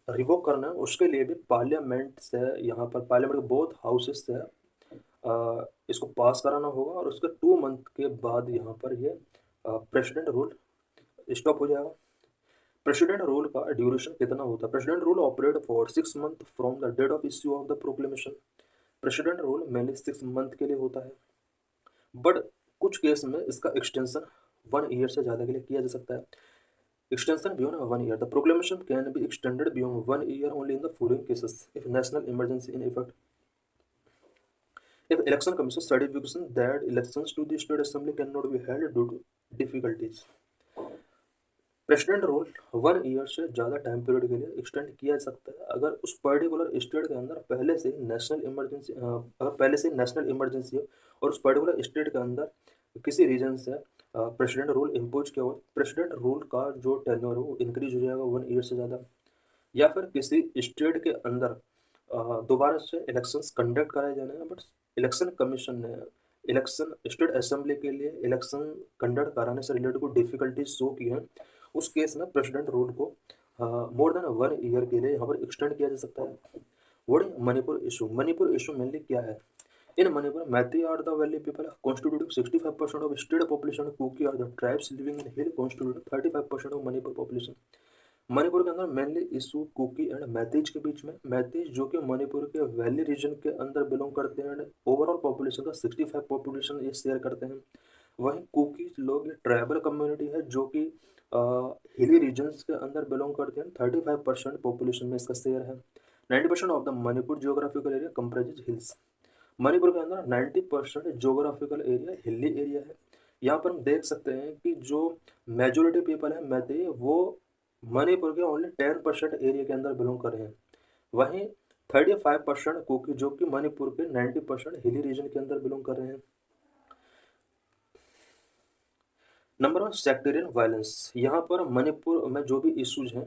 रिवोक करना है उसके लिए भी पार्लियामेंट से यहाँ पर पार्लियामेंट के बोथ हाउसेस से इसको पास कराना होगा और उसके 2 month के बाद यहाँ पर ये प्रेसिडेंट रूल स्टॉप हो जाएगा। प्रेसिडेंट रूल का ड्यूरेशन कितना होता है? President rule operate for 6 months from the date of issue of the proclamation. President rule mainly 6 month के लिए होता है, बट कुछ केस में इसका एक्सटेंशन 1 year से ज़्यादा के लिए किया जा सकता है। Extension beyond 1 year, the proclamation can be extended beyond 1 year only in the following cases: if national emergency in effect, if election commission certification that elections to the state assembly cannot be held due to difficulties। President rule 1 year से ज़्यादा time period के लिए extend किया जा सकता है अगर उस पर्टिकुलर स्टेट के अंदर पहले से नेशनल इमरजेंसी अगर पहले से नेशनल इमरजेंसी हो और उस पर्टिकुलर स्टेट के अंदर किसी रीजन से प्रेसिडेंट रूल इम्पोज किया हुआ, प्रेसिडेंट रूल का जो टेन्योर हो वो इंक्रीज हो जाएगा 1 year से ज़्यादा, या फिर किसी स्टेट के अंदर दोबारा से इलेक्शंस कंडक्ट कराए जाने हैं बट इलेक्शन कमीशन ने इलेक्शन स्टेट असेंबली के लिए इलेक्शन कंडक्ट कराने से रिलेटेड कोई डिफिकल्टीज शो की हैं, उस केस में प्रेसिडेंट रूल को मोर देन 1 year के लिए यहाँ पर एक्सटेंड किया जा सकता है। What Manipur issue, Manipur issue mainly क्या है? In Manipur Meitei are the valley people constituting 65% of state population, Kuki are the tribes living in hill constituting 35% of Manipur population. Manipur के अंदर mainly issue Kuki and Meiteis के बीच में, मैतीज जो कि मणिपुर के वैली रीजन के अंदर बिलोंग करते हैं एंड ओवरऑल पॉपुलेशन का 65 पॉपुलेशन ये शेयर करते हैं। वहीं कुकी लोग ये ट्राइबल कम्युनिटी है जो कि हिली रीजन्स के अंदर बिलोंग करते हैं, 35% पॉपुलेशन में इसका शेयर है। 90% of the Manipur geographical area comprises hills. Manipur के अंदर 90% जियोग्राफिकल एरिया हिली एरिया है। यहाँ पर हम देख सकते हैं कि जो मेजोरिटी पीपल है मैते, वो मणिपुर के ओनली 10% एरिया के अंदर बिलोंग कर रहे हैं। वहीं 35% कुकी जो कि मणिपुर के 90% हिली रीजन के अंदर बिलोंग कर रहे हैं। Number 1, sectarian violence. यहाँ पर मणिपुर में जो भी इश्यूज हैं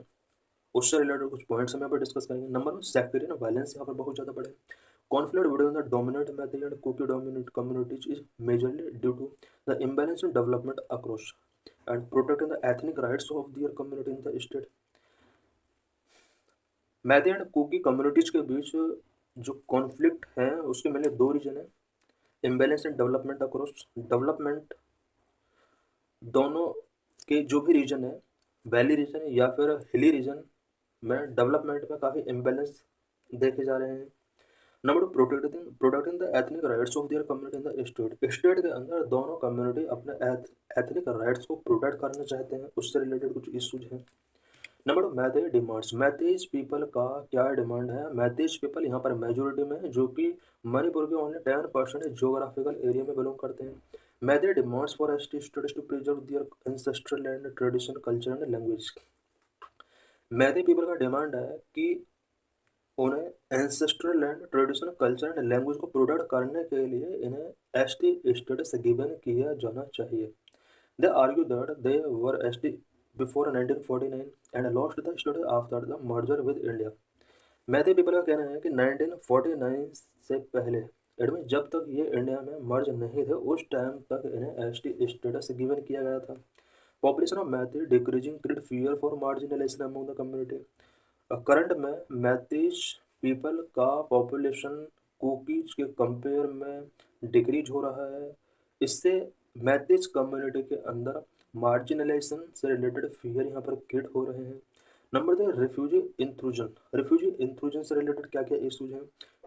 उससे रिलेटेड कुछ पॉइंट्स हम यहाँ पर डिस्कस करेंगे। नंबर 1, सेक्टेरियन वायलेंस यहाँ पर बहुत ज़्यादा बढ़े। Conflict between the dominant Meitei and Kuki dominant communities is majorly due to the imbalance in development across and protecting the ethnic rights of their community in the state. Meitei and Kuki communities के बीच जो conflict है उसके mainly दो reason है। Imbalance in development across, development दोनों के जो भी रीजन है, वैली रीजन या फिर हिली रीजन में डेवलपमेंट में काफ़ी इम्बैलेंस देखे जा रहे हैं। Number 2, protecting the ethnic rights of their community in the state. State के अंदर दोनों कम्युनिटी अपने एथनिक राइट्स को प्रोटेक्ट करना चाहते हैं, उससे रिलेटेड कुछ इश्यूज हैं। Number 2, Meitei demands. Meiteis people का क्या डिमांड है? मैतेईज पीपल यहाँ पर मेजोरिटी में है, जो कि मणिपुर के ओनली 10% जियोग्राफिकल एरिया में बिलोंग करते हैं। Meitei demands for ST status to preserve their ancestral land, tradition, culture and language. Meitei people का डिमांड है कि उन्हें ancestral land, tradition, culture and language को प्रोटेक्ट करने के लिए इन्हें एसटी स्टेटस गिवन किया जाना चाहिए। They argue that they were ST before 1949 and lost the status after the merger with India. Meitei people का कहना है कि 1949 से पहले, एडमिट जब तक ये इंडिया में मर्ज नहीं थे, उस टाइम तक इन्हें एसटी स्टेटस गिवन किया गया था। Population of Meitei decreasing create fear for marginalization among the community. Current में मैथीज पीपल का पॉपुलेशन कुकीज के कंपेयर में डिक्रीज हो रहा है। इससे मैथीज कम्युनिटी के अंदर मार्जिनलाइजेशन से रिलेटेड फियर यहाँ पर क्रिएट हो रहे हैं। Number 3, refugee intrusion. Refugee intrusion से रिलेटेड क्या क्या इश्यूज हैं?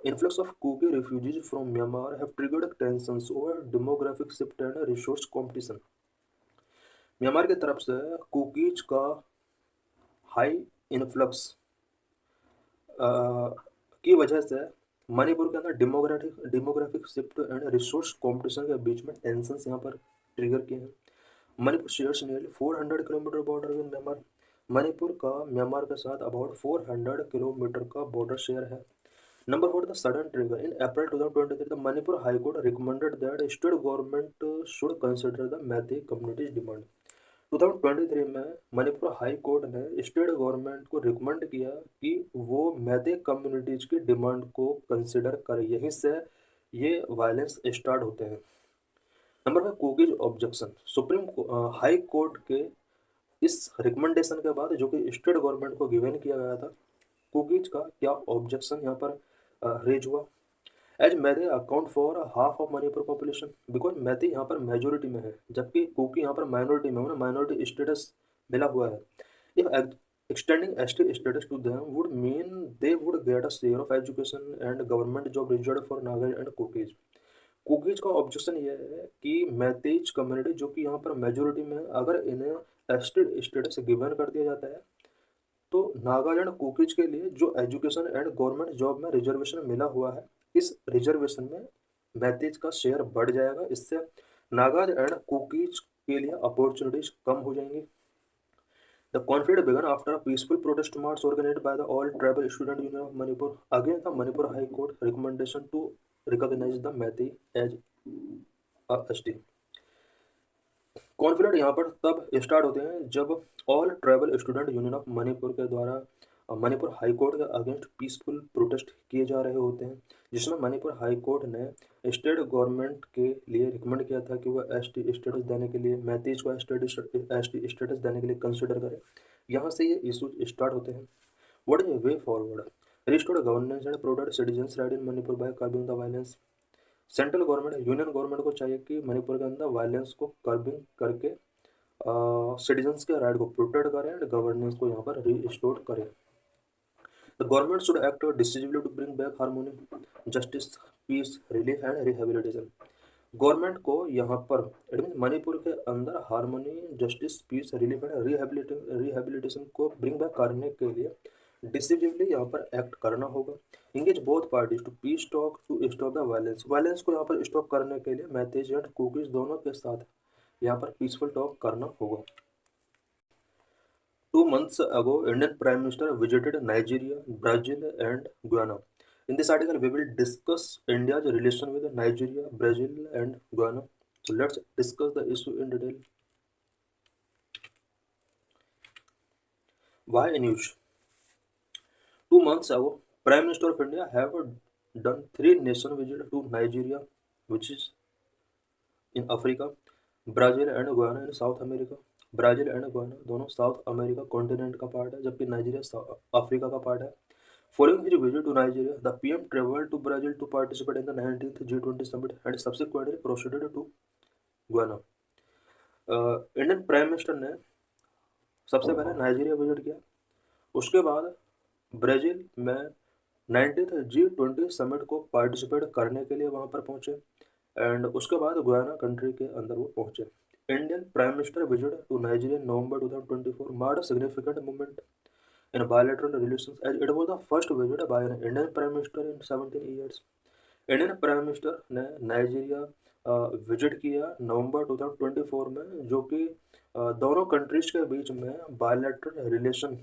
Influx of Kuki refugees from Myanmar have triggered tensions over demographic shift and resource competition. Myanmar की तरफ से कुकीज का हाई इन्फ्लक्स की वजह से मणिपुर के अंदर demographic shift and resource competition के बीच में टेंशन यहाँ पर ट्रिगर किए हैं। Manipur shares nearly 400 kilometre border with Myanmar. Manipur का म्यांमार के साथ अबाउट 400 किलोमीटर का बॉर्डर शेयर है। Number 4, the sudden trigger. In April 2023 the Manipur high court recommended that state government should consider the मैथी कम्युनिटीज डिमांड। 2023 में मणिपुर हाई कोर्ट ने state government को recommend किया कि वो मैथे कम्युनिटीज की डिमांड को कंसिडर करे। यहीं से ये वायलेंस स्टार्ट होते हैं। Number 5, cookies objection. Supreme high court के इस रिकमेंडेशन के बाद जो कि स्टेट गवर्नमेंट को गिवन किया गया था, कुकीज का क्या ऑब्जेक्शन यहाँ पर रेज हुआ? As Meitei account for half of Manipur population, because Meitei यहाँ पर मेजोरिटी में है जबकि कुकी यहाँ पर माइनॉरिटी में, उन्हें माइनॉरिटी स्टेटस मिला हुआ है। If extending ST status to them would mean they would get a share of education and government job reserve for Naga and Kukis. Kukis का ऑब्जेक्शन ये है कि मैथीज कम्युनिटी जो कि यहाँ पर मेजोरिटी में है, अगर इन्हें एसटी स्टेटस गिवन कर दिया जाता है तो नागालैंड कुकीज के लिए जो एजुकेशन एंड गवर्नमेंट जॉब में रिजर्वेशन मिला हुआ है, इस रिजर्वेशन में मैथीज का शेयर बढ़ जाएगा। इससे नागाज एंड कुकीज के लिए अपॉर्चुनिटीज कम हो जाएंगी। The conflict began after peaceful protest march organised by the all tribal student union of Manipur against the Manipur high court recommendation to recognise the Meitei as ST. Conflict यहाँ पर तब स्टार्ट होते हैं जब all tribal student union of Manipur के द्वारा Manipur high court के against peaceful protest किए जा रहे होते हैं, जिसमें मणिपुर हाई कोर्ट ने स्टेट गवर्नमेंट के लिए रिकमेंड किया था कि वह एसटी स्टेटस देने के लिए, मैथीज को एसटी स्टेटस देने के लिए कंसिडर करें। यहाँ से ये इशूज स्टार्ट होते हैं। What is way forward? Restore governance and protect citizens right in Manipur by curbing the violence. Central government, union government को चाहिए कि मणिपुर के अंदर वायलेंस को कर्बिंग करके सिटीजन्स के राइट को प्रोटेक्ट करें एंड गवर्नेंस को यहाँ पर रिस्टोर करें। The government should act decisively to bring back harmony, justice, peace, relief and rehabilitation. Government को यहाँ पर मणिपुर के अंदर harmony, justice, peace, relief and rehabilitation को ब्रिंग बैक करने के लिए डिसिसिवली यहाँ पर एक्ट करना होगा। Engage both parties to peace talk to stop the violence, violence को यहाँ पर स्टॉप करने के लिए मैथेज एंड कुकीज दोनों के साथ यहाँ पर पीसफुल टॉक करना होगा। 2 months ago, Indian Prime Minister visited Nigeria, Brazil, and Guyana. In this article, we will discuss India's relation with Nigeria, Brazil, and Guyana. So let's discuss the issue in detail. Why news? 2 months ago, Prime Minister of India have done 3 nation visit to Nigeria, which is in Africa, Brazil and Guyana in South America. Brazil and Guyana दोनों South America continent का part है, जबकि Nigeria Africa का part है। Following his visit to Nigeria, the PM travelled to Brazil to participate in the 19th G20 summit and subsequently proceeded to Guyana. Indian prime minister ने सबसे पहले Nigeria visit किया, उसके बाद ब्राज़ील में 19th G20 summit को participate करने के लिए वहाँ पर पहुँचे एंड उसके बाद गुयाना कंट्री के अंदर वो पहुंचे। Indian prime minister visit to Nigeria in November 2024 marked a significant moment in bilateral relations as it was the first visit by an Indian Prime Minister in 17 years. Indian prime minister ने Nigeria visit किया नवंबर 2024 में, जो कि दोनों countries के बीच में bilateral relation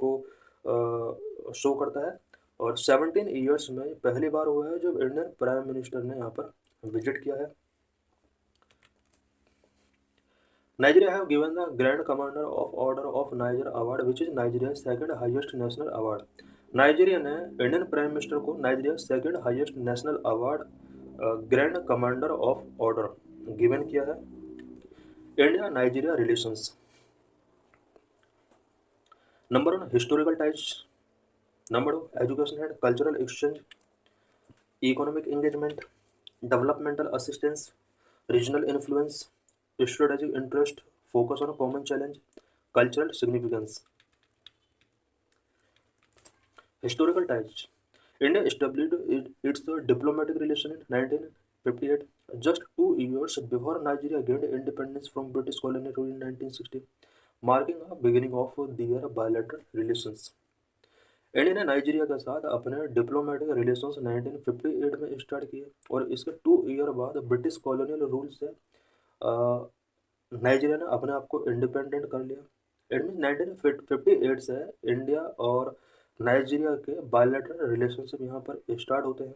को शो करता है और 17 ईयर्स में पहली बार हुआ है जब इंडियन प्राइम मिनिस्टर ने यहाँ पर विजिट किया है। Nigeria have given the Grand Commander of Order of Niger Award, which is Nigeria's second highest national award. Nigeria ने इंडियन प्राइम मिनिस्टर को Nigeria second highest national award grand commander of order given किया है। India Nigeria relations. Number 1 historical ties, number 2 education and cultural exchange, economic engagement, developmental assistance, regional influence, strategic interest, focus on a common challenge, cultural significance. Historical ties. India established its diplomatic relation in 1958, just 2 years before Nigeria gained independence from British colonial rule in 1960, marking a beginning of their bilateral relations. India ने Nigeria के साथ अपने diplomatic relations 1958 में start किए और इसके 2 year बाद British colonial rule से नाइजीरिया ने अपने आप को इंडिपेंडेंट कर लिया। इट मीन 1958 से इंडिया और नाइजीरिया के बायलैटरल रिलेशनशिप यहाँ पर स्टार्ट होते हैं।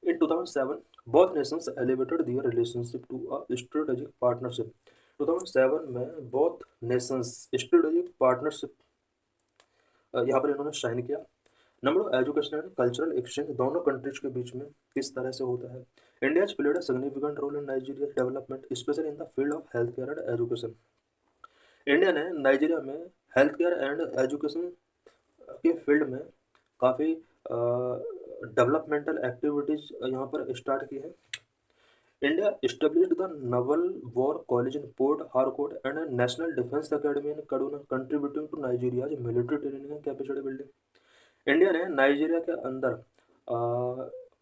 In 2007 both nations elevated their relationship to a strategic partnership. 2007 में बोथ नेशंस स्ट्रेटेजिक पार्टनरशिप यहाँ पर इन्होंने साइन किया। Number 2 education and cultural exchange दोनों कंट्रीज के बीच में किस तरह से होता है। India has played a significant role in Nigeria's development, especially in the field of healthcare and education. India ने नाइजीरिया में हेल्थ केयर एंड एजुकेशन के फील्ड में काफ़ी डेवलपमेंटल एक्टिविटीज़ यहाँ पर स्टार्ट की है। India established the Naval War College in Port Harcourt and a National Defense Academy in Kaduna, contributing to Nigeria's military training and capacity building. India ने Nigeria के अंदर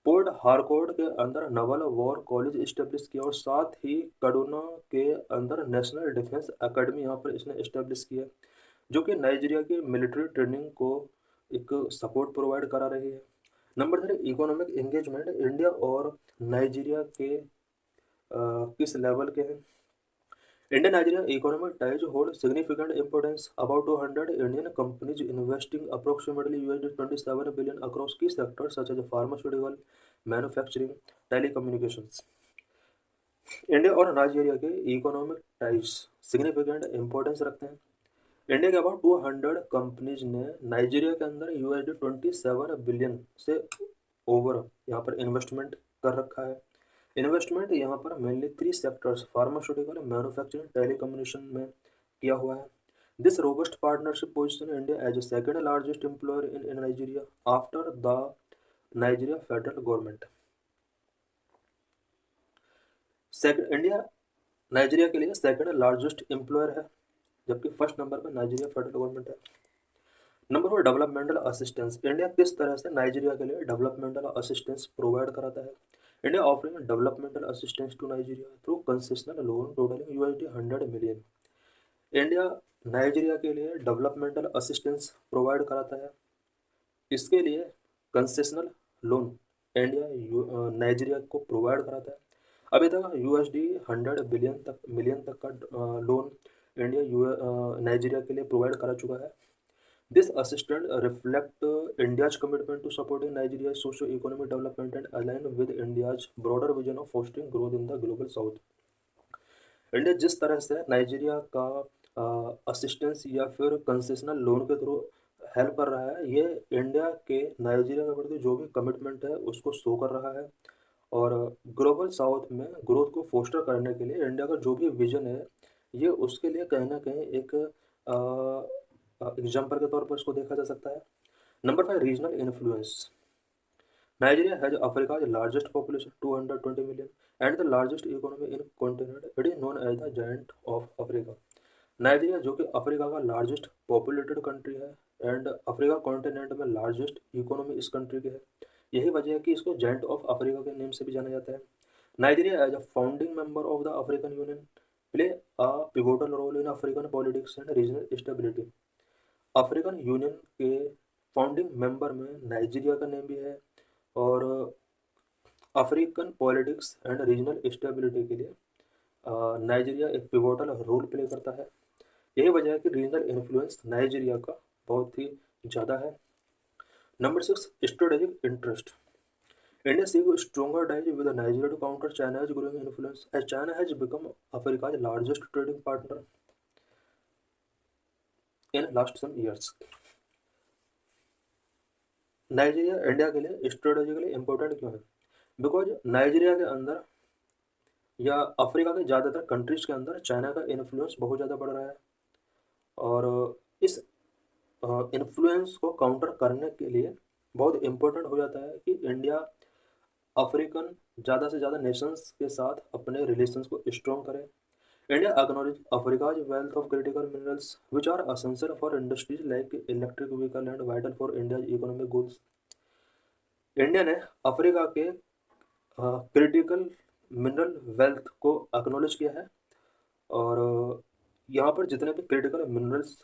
पोर्ट हारकोर्ट के अंदर Naval war college establish किया और साथ ही कड़ूना के अंदर नेशनल डिफेंस एकेडमी यहाँ पर इसने इस्टेब्लिश किया, जो कि नाइजीरिया की मिलिट्री ट्रेनिंग को एक सपोर्ट प्रोवाइड करा रही है। Number 3 economic engagement. इंडिया और नाइजीरिया के किस लेवल के हैं। India Nigeria economic ties hold significant importance. About 200 Indian companies investing approximately $27 billion across key sectors such as pharmaceutical, manufacturing, telecommunications. India और नाइजीरिया के इकोनॉमिक टाइज सिग्निफिकेंट इम्पोर्टेंस रखते हैं। India के अबाउट 200 कंपनीज ने Nigeria के अंदर $27 billion से over यहाँ पर इन्वेस्टमेंट कर रखा है। इन्वेस्टमेंट यहाँ पर mainly 3 sectors pharmaceutical, manufacturing, telecommunication में किया हुआ है। This robust partnership position India as a second largest employer in Nigeria after the Nigeria federal government. India Nigeria के लिए सेकेंड लार्जेस्ट एम्प्लॉयर है, जबकि फर्स्ट नंबर पर नाइजीरिया फेडरल गवर्नमेंट है। Number 4 developmental assistance. इंडिया किस तरह से Nigeria के लिए डेवलपमेंटल असिस्टेंस प्रोवाइड कराता है। India offering developmental assistance to Nigeria through concessional loan totalling $100 million. India Nigeria के लिए डेवलपमेंटल असिस्टेंस प्रोवाइड कराता है इसके लिए कंसेशनल लोन इंडिया नाइजीरिया को प्रोवाइड कराता है। अभी तक यूएसडी 100 बिलियन तक का लोन इंडिया नाइजीरिया के लिए प्रोवाइड करा चुका है। This assistant reflect India's commitment to supporting Nigeria socio economic development and align with India's broader vision of fostering growth in the global South. India जिस तरह से नाइजीरिया का असिस्टेंस या फिर कंसेशनल लोन के थ्रू हेल्प कर रहा है, ये इंडिया के नाइजीरिया के प्रति जो भी कमिटमेंट है उसको शो कर रहा है। और ग्लोबल साउथ में ग्रोथ को फोस्टर करने के लिए इंडिया का जो भी विजन है, ये उसके लिए कहीं ना कहीं एक एग्जाम्पल के तौर पर इसको देखा जा सकता है। Number 5, regional influence. Nigeria has Africa's largest population, 220 million, and the largest economy in continent. It is known as the Giant of Africa. Nigeria जो कि अफ्रीका का लार्जेस्ट पॉपुलेटेड कंट्री है एंड अफ्रीका कॉन्टिनेंट में largest economy इस country की है। यही वजह है कि इसको जायंट ऑफ अफ्रीका के नेम से भी जाना जाता है। Nigeria as a founding member of the African union play a pivotal role in African politics and regional stability. African union के फाउंडिंग मेंबर में नाइजीरिया का नेम भी है और African politics and regional stability के लिए नाइजीरिया एक pivotal role play करता है। यही वजह है कि रीजनल इन्फ्लुएंस नाइजीरिया का बहुत ही ज़्यादा है। Number 6, strategic interest. India seek stronger ties with Nigeria to counter China's growing influence as China has become Africa's largest trading partner in last some years. Nigeria India के लिए strategically important क्यों है? Because Nigeria के अंदर या Africa के ज़्यादातर countries के अंदर चाइना का इन्फ्लुएंस बहुत ज़्यादा बढ़ रहा है और इस इन्फ्लुएंस को काउंटर करने के लिए बहुत इम्पोर्टेंट हो जाता है कि इंडिया अफ्रीकन ज़्यादा से ज़्यादा नेशंस के साथ अपने रिलेशंस को स्ट्रॉन्ग करे। India acknowledge Africa's wealth of critical minerals which are essential for industries like electric vehicle and vital for India's economic goals। India ने अफ्रीका के क्रिटिकल मिनरल वेल्थ को एक्नॉलेज किया है और यहाँ पर जितने भी क्रिटिकल मिनरल्स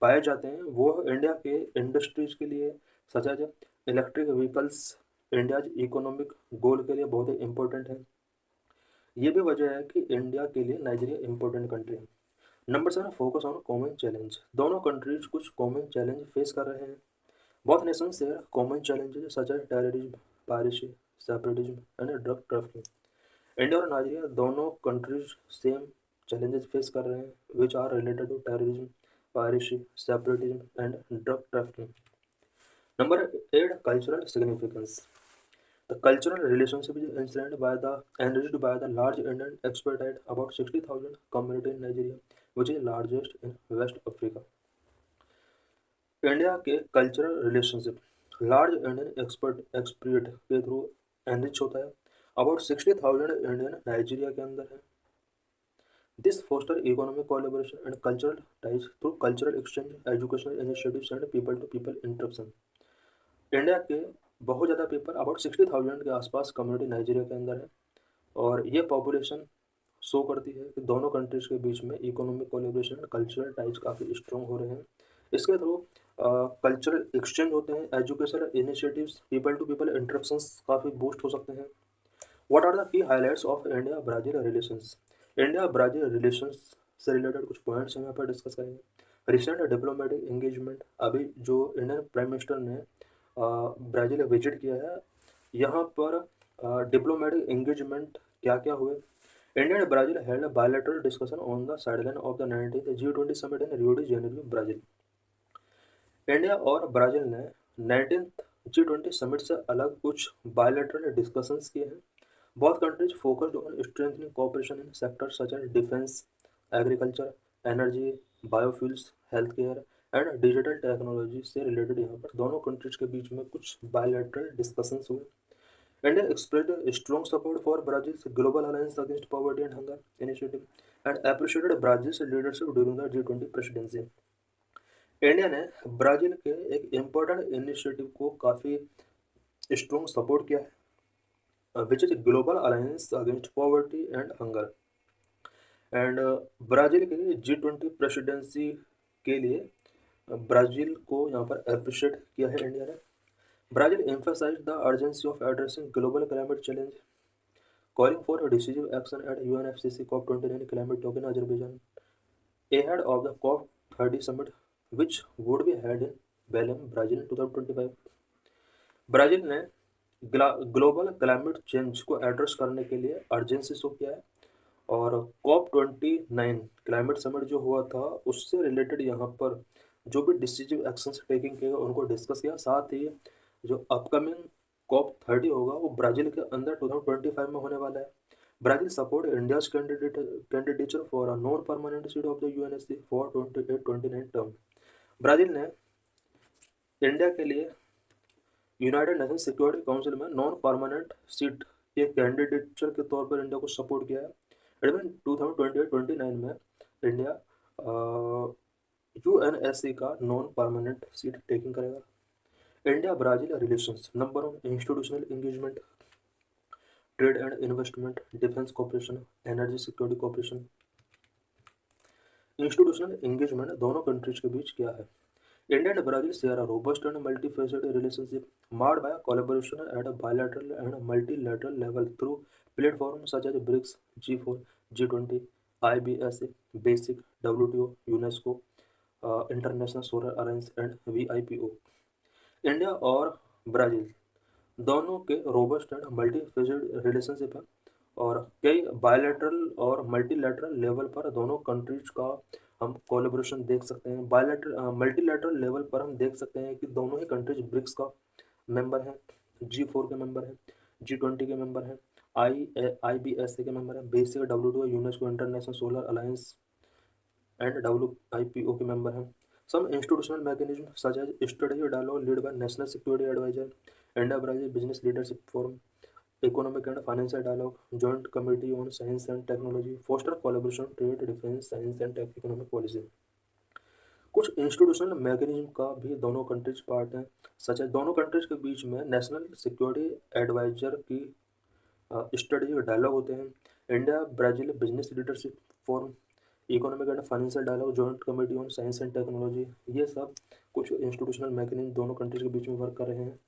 पाए जाते हैं वो इंडिया के इंडस्ट्रीज के लिए such as electric vehicles India's economic goal के लिए बहुत ही इम्पोर्टेंट है। ये भी वजह है कि इंडिया के लिए नाइजीरिया इम्पोर्टेंट कंट्री है। Number 7, focus on common challenge. दोनों कंट्रीज कुछ कॉमन चैलेंज फेस कर रहे हैं। Both nations share common challenges such as terrorism, piracy, separatism and drug trafficking. India और नाइजीरिया दोनों कंट्रीज सेम चैलेंजेस फेस कर रहे हैं which are related to terrorism, piracy, separatism, and drug trafficking. Number 8, cultural significance. The cultural relationship is enriched by the large Indian expatriate, about 60,000 community in Nigeria, which is largest in West Africa. India के cultural relationship large Indian expatriate के through enrich होता है। About 60,000 Indian Nigeria के अंदर है। This foster economic collaboration and cultural ties through cultural exchange, educational initiatives and people-to-people interaction। India के बहुत ज़्यादा पीपल अबाउट 60,000 के आसपास कम्युनिटी नाइजीरिया के अंदर है और ये पॉपुलेशन शो करती है कि दोनों कंट्रीज के बीच में economic collaboration and cultural ties काफ़ी स्ट्रॉन्ग हो रहे हैं। इसके थ्रू कल्चरल एक्सचेंज होते हैं, educational initiatives, people to people interactions काफ़ी बूस्ट हो सकते हैं। What are the key highlights of India Brazil relations? India Brazil relations से रिलेटेड कुछ पॉइंट्स हम यहाँ पर डिस्कस करेंगे। रिसेंट डिप्लोमेटिक एंगेजमेंट, अभी जो इंडियन प्राइम मिनिस्टर ने ब्राज़ील विजिट किया है, यहाँ पर डिप्लोमेटिक एंगेजमेंट क्या क्या हुए? India and Brazil held bilateral discussion on the sideline of the 19th G20 summit in Rio de Janeiro, Brazil. India और ब्राज़ील ने 19th G20 समिट से अलग कुछ बायलैटरल डिस्कशंस किए हैं। Both countries focused on strengthening cooperation in sectors such as defense, agriculture, energy, biofuels, healthcare and digital technology से related यहाँ पर दोनों कंट्रीज के बीच में कुछ बायलैटरल डिस्कशंस हुए। India expressed strong support for Brazil's Global Alliance Against Poverty and Hunger initiative and appreciated Brazil's leadership during the G20 presidency। India ने ब्राज़ील के एक इम्पोर्टेंट इनिशिएटिव को काफ़ी स्ट्रॉन्ग सपोर्ट किया है which is Global Alliance Against Poverty and Hunger and Brazil के G20 presidency के लिए ब्राज़ील को यहाँ पर एप्रिशिएट किया है इंडिया ने। Brazil emphasized the urgency of addressing global climate challenge, calling for a decisive action at UNFCCC COP29 climate talk in Azerbaijan, ahead of the COP30 summit, which would be held in Belém, Brazil in 2025। Brazil ने global climate change को address करने के लिए urgency show किया है, और COP29 climate summit जो हुआ था उससे रिलेटेड यहाँ पर जो भी डिसीजिव एक्शंस टेकिंग किए गए उनको डिस्कस किया। साथ ही जो अपकमिंग COP30 होगा वो ब्राज़ील के अंदर 2025 में होने वाला है। Brazil support India's candidature for a non permanent seat of the UNSC for 28-29 term. Brazil ने इंडिया के लिए यूनाइटेड नेशन सिक्योरिटी काउंसिल में नॉन परमानेंट सीट के कैंडिडेचर के तौर पर इंडिया को सपोर्ट किया है। एडमिन 2028-29 में इंडिया यूएनएससी का नॉन परमानेंट सीट टेकिंग करेगा। India Brazil relations number 1 institutional engagement, trade and investment, defence cooperation, energy security cooperation. Institutional engagement दोनों कंट्रीज के बीच क्या है? India and Brazil share a robust and multifaceted relationship marked by collaboration at a bilateral and multilateral level through platforms such as BRICS, G4, G20, IBSA, BASIC, WTO, UNESCO, International Solar Alliance and WIPO। India और Brazil दोनों के robust and मल्टीफेजेड relationship है, और कई bilateral और multilateral level पर दोनों countries का हम कोलैबोरेशन देख सकते हैं। मल्टीलैटरल लेवल पर हम देख सकते हैं कि दोनों ही कंट्रीज ब्रिक्स का मेंबर हैं, G4 के मेंबर हैं, G20 के मेंबर हैं, IBSA के मेंबर हैं, basic WTO, UNESCO, international solar alliance and WIPO के मेंबर हैं। Some institutional mechanisms such as strategic dialogue led by National Security Advisor, India-Brazil Business Leadership Forum, Economic and Financial Dialogue, Joint Committee on Science and Technology, foster collaboration, trade, defense, science and economic policy। कुछ institutional mechanism का भी दोनों countries part हैं, सच है दोनों countries के बीच में नेशनल सिक्योरिटी एडवाइजर की स्ट्रेटेजिक डायलॉग होते हैं। India Brazil business leadership forum, economic and financial dialogue, joint committee on science and technology, ये सब कुछ इंस्टीट्यूशनल मैकेनिज्म दोनों कंट्रीज के बीच में वर्क कर रहे हैं।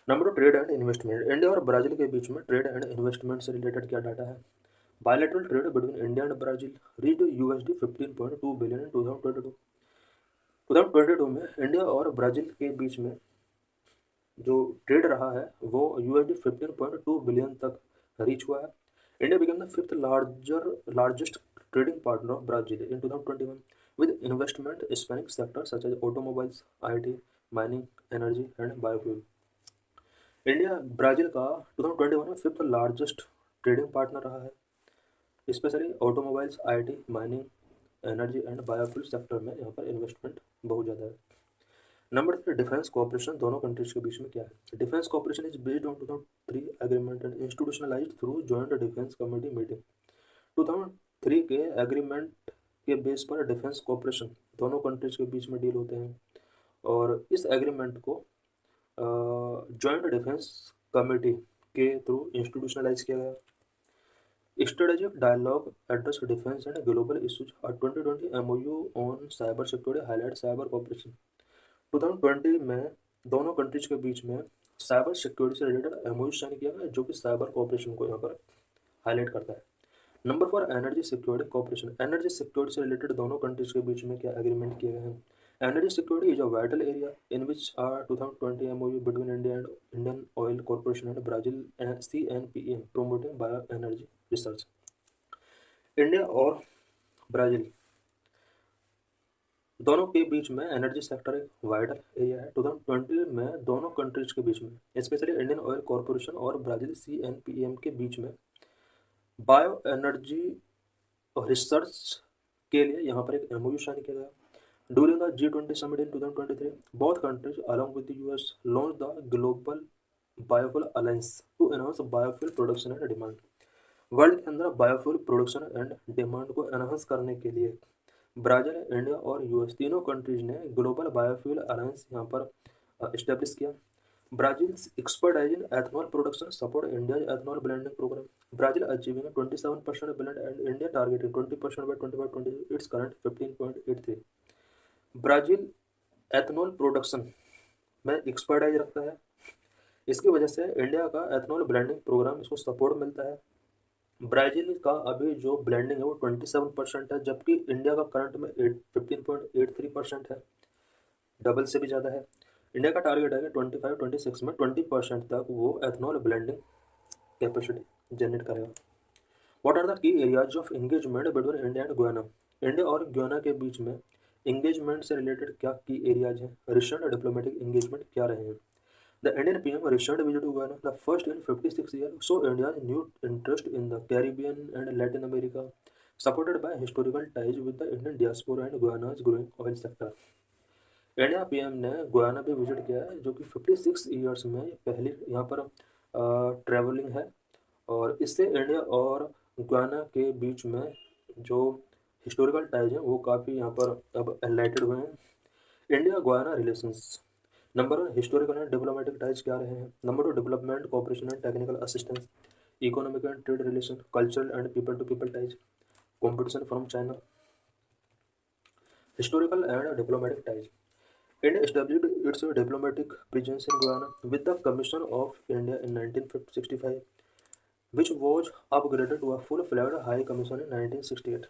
Number 2 trade and investment. India और ब्राज़ील के बीच में ट्रेड एंड इन्वेस्टमेंट से रिलेटेड क्या डाटा है? Bilateral trade between India and Brazil reached $15.2 billion in 2022। 2022 में इंडिया और ब्राज़ील के बीच में जो ट्रेड रहा है वो $15.2 बिलियन तक रीच हुआ है। India became the fifth largest trading partner of Brazil in 2021 with investment spanning sectors such as automobiles, IT, mining, energy and biofuel। India Brazil का 2021 में फिफ्थ लार्जेस्ट ट्रेडिंग पार्टनर रहा है, specially automobiles, IT, mining, energy and biofuel sector में यहाँ पर investment बहुत ज़्यादा है। नंबर 3 डिफेंस कोऑपरेशन दोनों कंट्रीज के बीच में क्या है? Defence cooperation is based on 2003 agreement and institutionalised through joint defence committee meeting. 2003 के एग्रीमेंट के बेस पर डिफेंस कोऑपरेशन दोनों कंट्रीज के बीच में डील होते हैं, और इस एग्रीमेंट को जॉइंट डिफेंस कमेटी के थ्रू इंस्टीट्यूशनलाइज किया गया। Strategic dialogue address defence and global issues. 2020 MOU on cyber security highlight cyber cooperation. 2020 में दोनों कंट्रीज के बीच में साइबर सिक्योरिटी से रिलेटेड MOU साइन किया गया जो कि साइबर कोऑपरेशन को यहाँ पर हाईलाइट करता है। Number 4 energy security cooperation. Energy security से रिलेटेड दोनों कंट्रीज के बीच में क्या एग्रीमेंट किए गए हैं? Energy security is a vital area in which 2020 MOU between India and Indian oil corporation and Brazil CNPM promoting bio energy research. India और ब्राज़ील दोनों के बीच में एनर्जी सेक्टर एक वाइटल एरिया है। 2020 में दोनों कंट्रीज के बीच में स्पेशली इंडियन ऑयल कॉर्पोरेशन और ब्राज़ील CNPM के बीच में बायो एनर्जी रिसर्च के लिए यहाँ पर एक MOU साइन किया गया। During the G20 summit in 2023 both countries along with the US launch the global biofuel alliance to enhance biofuel production and demand. World के अंदर बायोफ्यूल प्रोडक्शन एंड डिमांड को एनहांस करने के लिए ब्राज़ील, इंडिया और US तीनों countries ने global biofuel alliance यहाँ पर इस्टेब्लिश किया। Brazil's expertise in ethanol production support India's ethanol blending program. Brazil achieving a 27% blend and India targeting 20% by 2026, its current 15.83। Brazil ethanol production में expertise रखता है। इसकी वजह से इंडिया का एथनॉल ब्लेंडिंग प्रोग्राम इसको सपोर्ट मिलता है। ब्राज़ील का अभी जो ब्लेंडिंग है वो 27% है, जबकि इंडिया का करंट में 15.83% है, डबल से भी ज़्यादा है। इंडिया का टारगेट है कि 25-26 में 20% तक वो एथनॉल ब्लेंडिंग कैपेसिटी जनरेट करेगा। What are the key areas of engagement between India and Guyana? India और गुयाना के बीच में एंगेजमेंट से रिलेटेड क्या की एरियाज हैं? रिसेंट डिप्लोमेटिक एंगेजमेंट क्या रहे हैं? The Indian PM recent visit to Guyana, the first in 56 years, saw India's new interest in the Caribbean and Latin America, supported by historical ties with the Indian diaspora and Guyana's growing oil sector. India PM ने Guyana पे visit किया है, जो कि 56 years में पहली यहाँ पर ट्रैवलिंग है, और इससे इंडिया और गुयाना के बीच में जो हिस्टोरिकल टाइज हैं वो काफ़ी यहाँ पर अब एनलाइटेड हुए हैं। India Guyana relations, number 1 historical and diplomatic ties क्या रहे हैं? Number 2 development cooperation and technical assistance, economic and trade relation, cultural and people to people ties, competition from China. Historical and diplomatic ties, India established its diplomatic presence in Guyana with the Commission of India in 1965, which was upgraded to a full-fledged High Commission in 1968.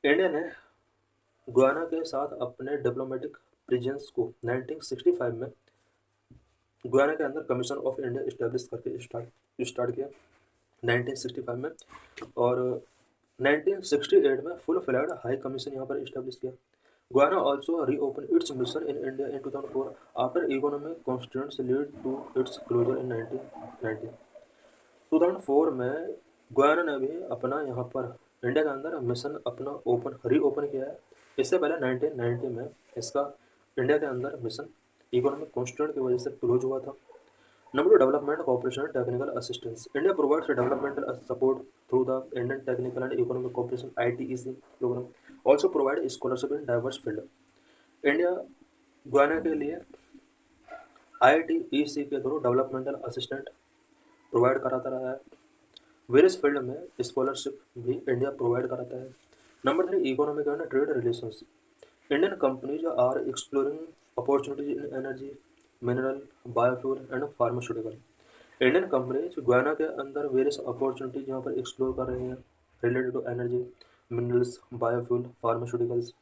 India ने Guyana के साथ अपने diplomatic presence को 1965 में Guyana के अंदर commission of India establish करके start किया 1965 में, और 1968 में फुल फ्लैग्ड हाई कमीशन यहाँ पर इस्टेब्लिश किया। Guyana also reopened its mission in India in 2004 after economic constraints led to its closure in 1990. 2004 में गुयाना ने भी अपना यहाँ पर इंडिया के अंदर मिशन अपना रीओपन किया है। इससे पहले 1990 में इसका इंडिया के अंदर मिशन इकोनॉमिक कॉन्स्टेंट की वजह से क्लोज हुआ था। Number 2 development cooperation and technical assistance, India provides developmental support through the Indian technical and economic cooperation ITEC programme, also provide scholarship in diverse field. India Guyana के लिए ITEC के through developmental assistant provide कराता रहा है। Various field में scholarship भी India provide कराता है। Number 3 economic and trade relations, Indian companies are exploring opportunities in energy, mineral, biofuel and pharmaceutical. Indian companies Guyana के अंदर वेरियस अपॉर्चुनिटीज यहाँ पर एक्सप्लोर कर रहे हैं related to energy, minerals, biofuels, pharmaceuticals.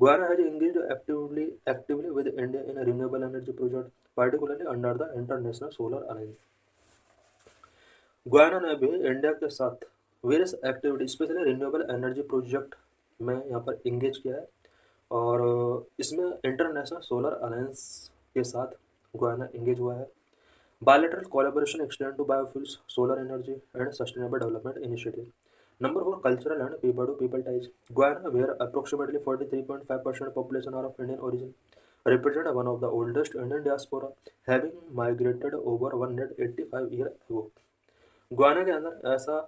Guyana has engaged actively with India in a renewable energy project, particularly under the International Solar Alliance. Guyana ने भी India के साथ various activity specially renewable energy project में यहाँ पर engage किया है, और इसमें इंटरनेशनल सोलर अलायंस के साथ गुयाना इंगेज हुआ है। Bilateral collaboration extend to biofuels, solar energy and sustainable development initiative. Number 4 cultural and people to people ties. Guyana, where approximately 43.5% population are of Indian origin, represent one of the oldest Indian diaspora, having migrated over 185 years ago. Guyana के अंदर ऐसा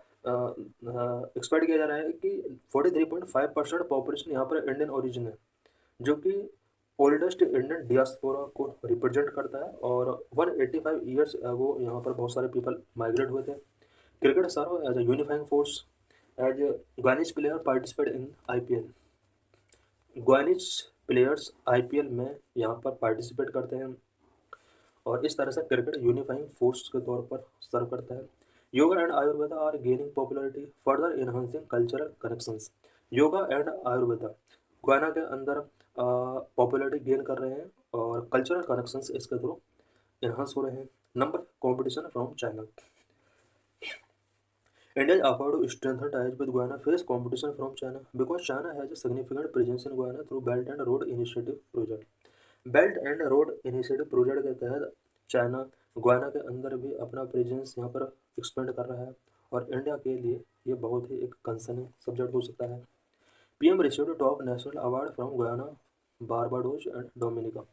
expect किया जा रहा है कि 43.5% population यहाँ पर इंडियन ओरिजिन है, जो कि ओल्डेस्ट इंडियन डियास्पोरा को रिप्रेजेंट करता है, और 185 ईयर्स अगो यहाँ पर बहुत सारे पीपल माइग्रेट हुए थे। Cricket serve as a unifying force as Guyanese player participate in IPL। Guyanese players IPL में यहाँ पर पार्टिसिपेट करते हैं, और इस तरह से क्रिकेट यूनिफाइंग फोर्स के तौर पर सर्व करता है। Yoga and ayurveda are gaining popularity further enhancing cultural connections. Yoga and ayurveda Guyana के अंदर पॉपुलरिटी गेन कर रहे हैं, और कल्चरल कनेक्शंस इसके थ्रू इन्हांस हो रहे हैं। Number competition from China, India's effort to strengthen ties with Guyana face competition from China because China has a significant presence in Guyana through Belt and Road Initiative project. Belt and Road Initiative project के तहत China Guyana के अंदर भी अपना presence यहाँ पर expand कर रहा है, और इंडिया के लिए ये बहुत ही एक कंसर्निंग सब्जेक्ट हो सकता है। PM received top national award from Guyana, Barbados and Dominica.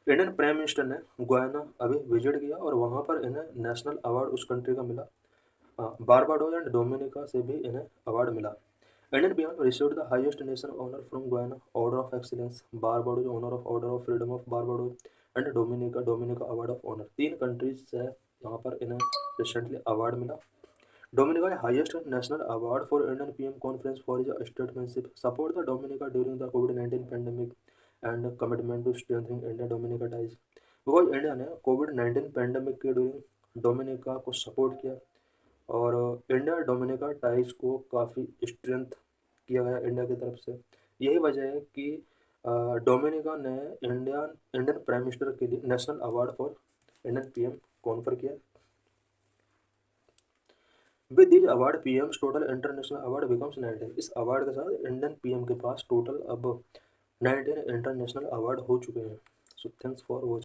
Indian prime minister ने गुयाना अभी विजिट किया, और वहाँ पर इन्हें नेशनल अवार्ड उस कंट्री का मिला। बारबाडोस एंड डोमिनिका से भी इन्हें अवार्ड मिला। Indian PM received the highest nation honour from Guyana, order of excellence, Barbados order of freedom of Barbados and Dominica award of honour. 3 countries से यहाँ पर इन्हें रिसेंटली अवार्ड मिला। Dominica highest national award for Indian PM conference for his statesmanship, support the Dominica during the COVID-19 pandemic and commitment to strengthening India-Dominica ties. Because India ने कोविड-19 pandemic के during Dominica को support किया और India Dominica ties को काफ़ी strength किया गया India की तरफ से। यही वजह है कि डोमिनिका ने इंडियन प्राइम मिनिस्टर के लिए national award for Indian PM confer किया। With this award PM's total international award becomes 19। इस अवार्ड के साथ इंडियन पीएम के पास टोटल अब 19 इंटरनेशनल अवार्ड हो चुके हैं। So thanks for watching.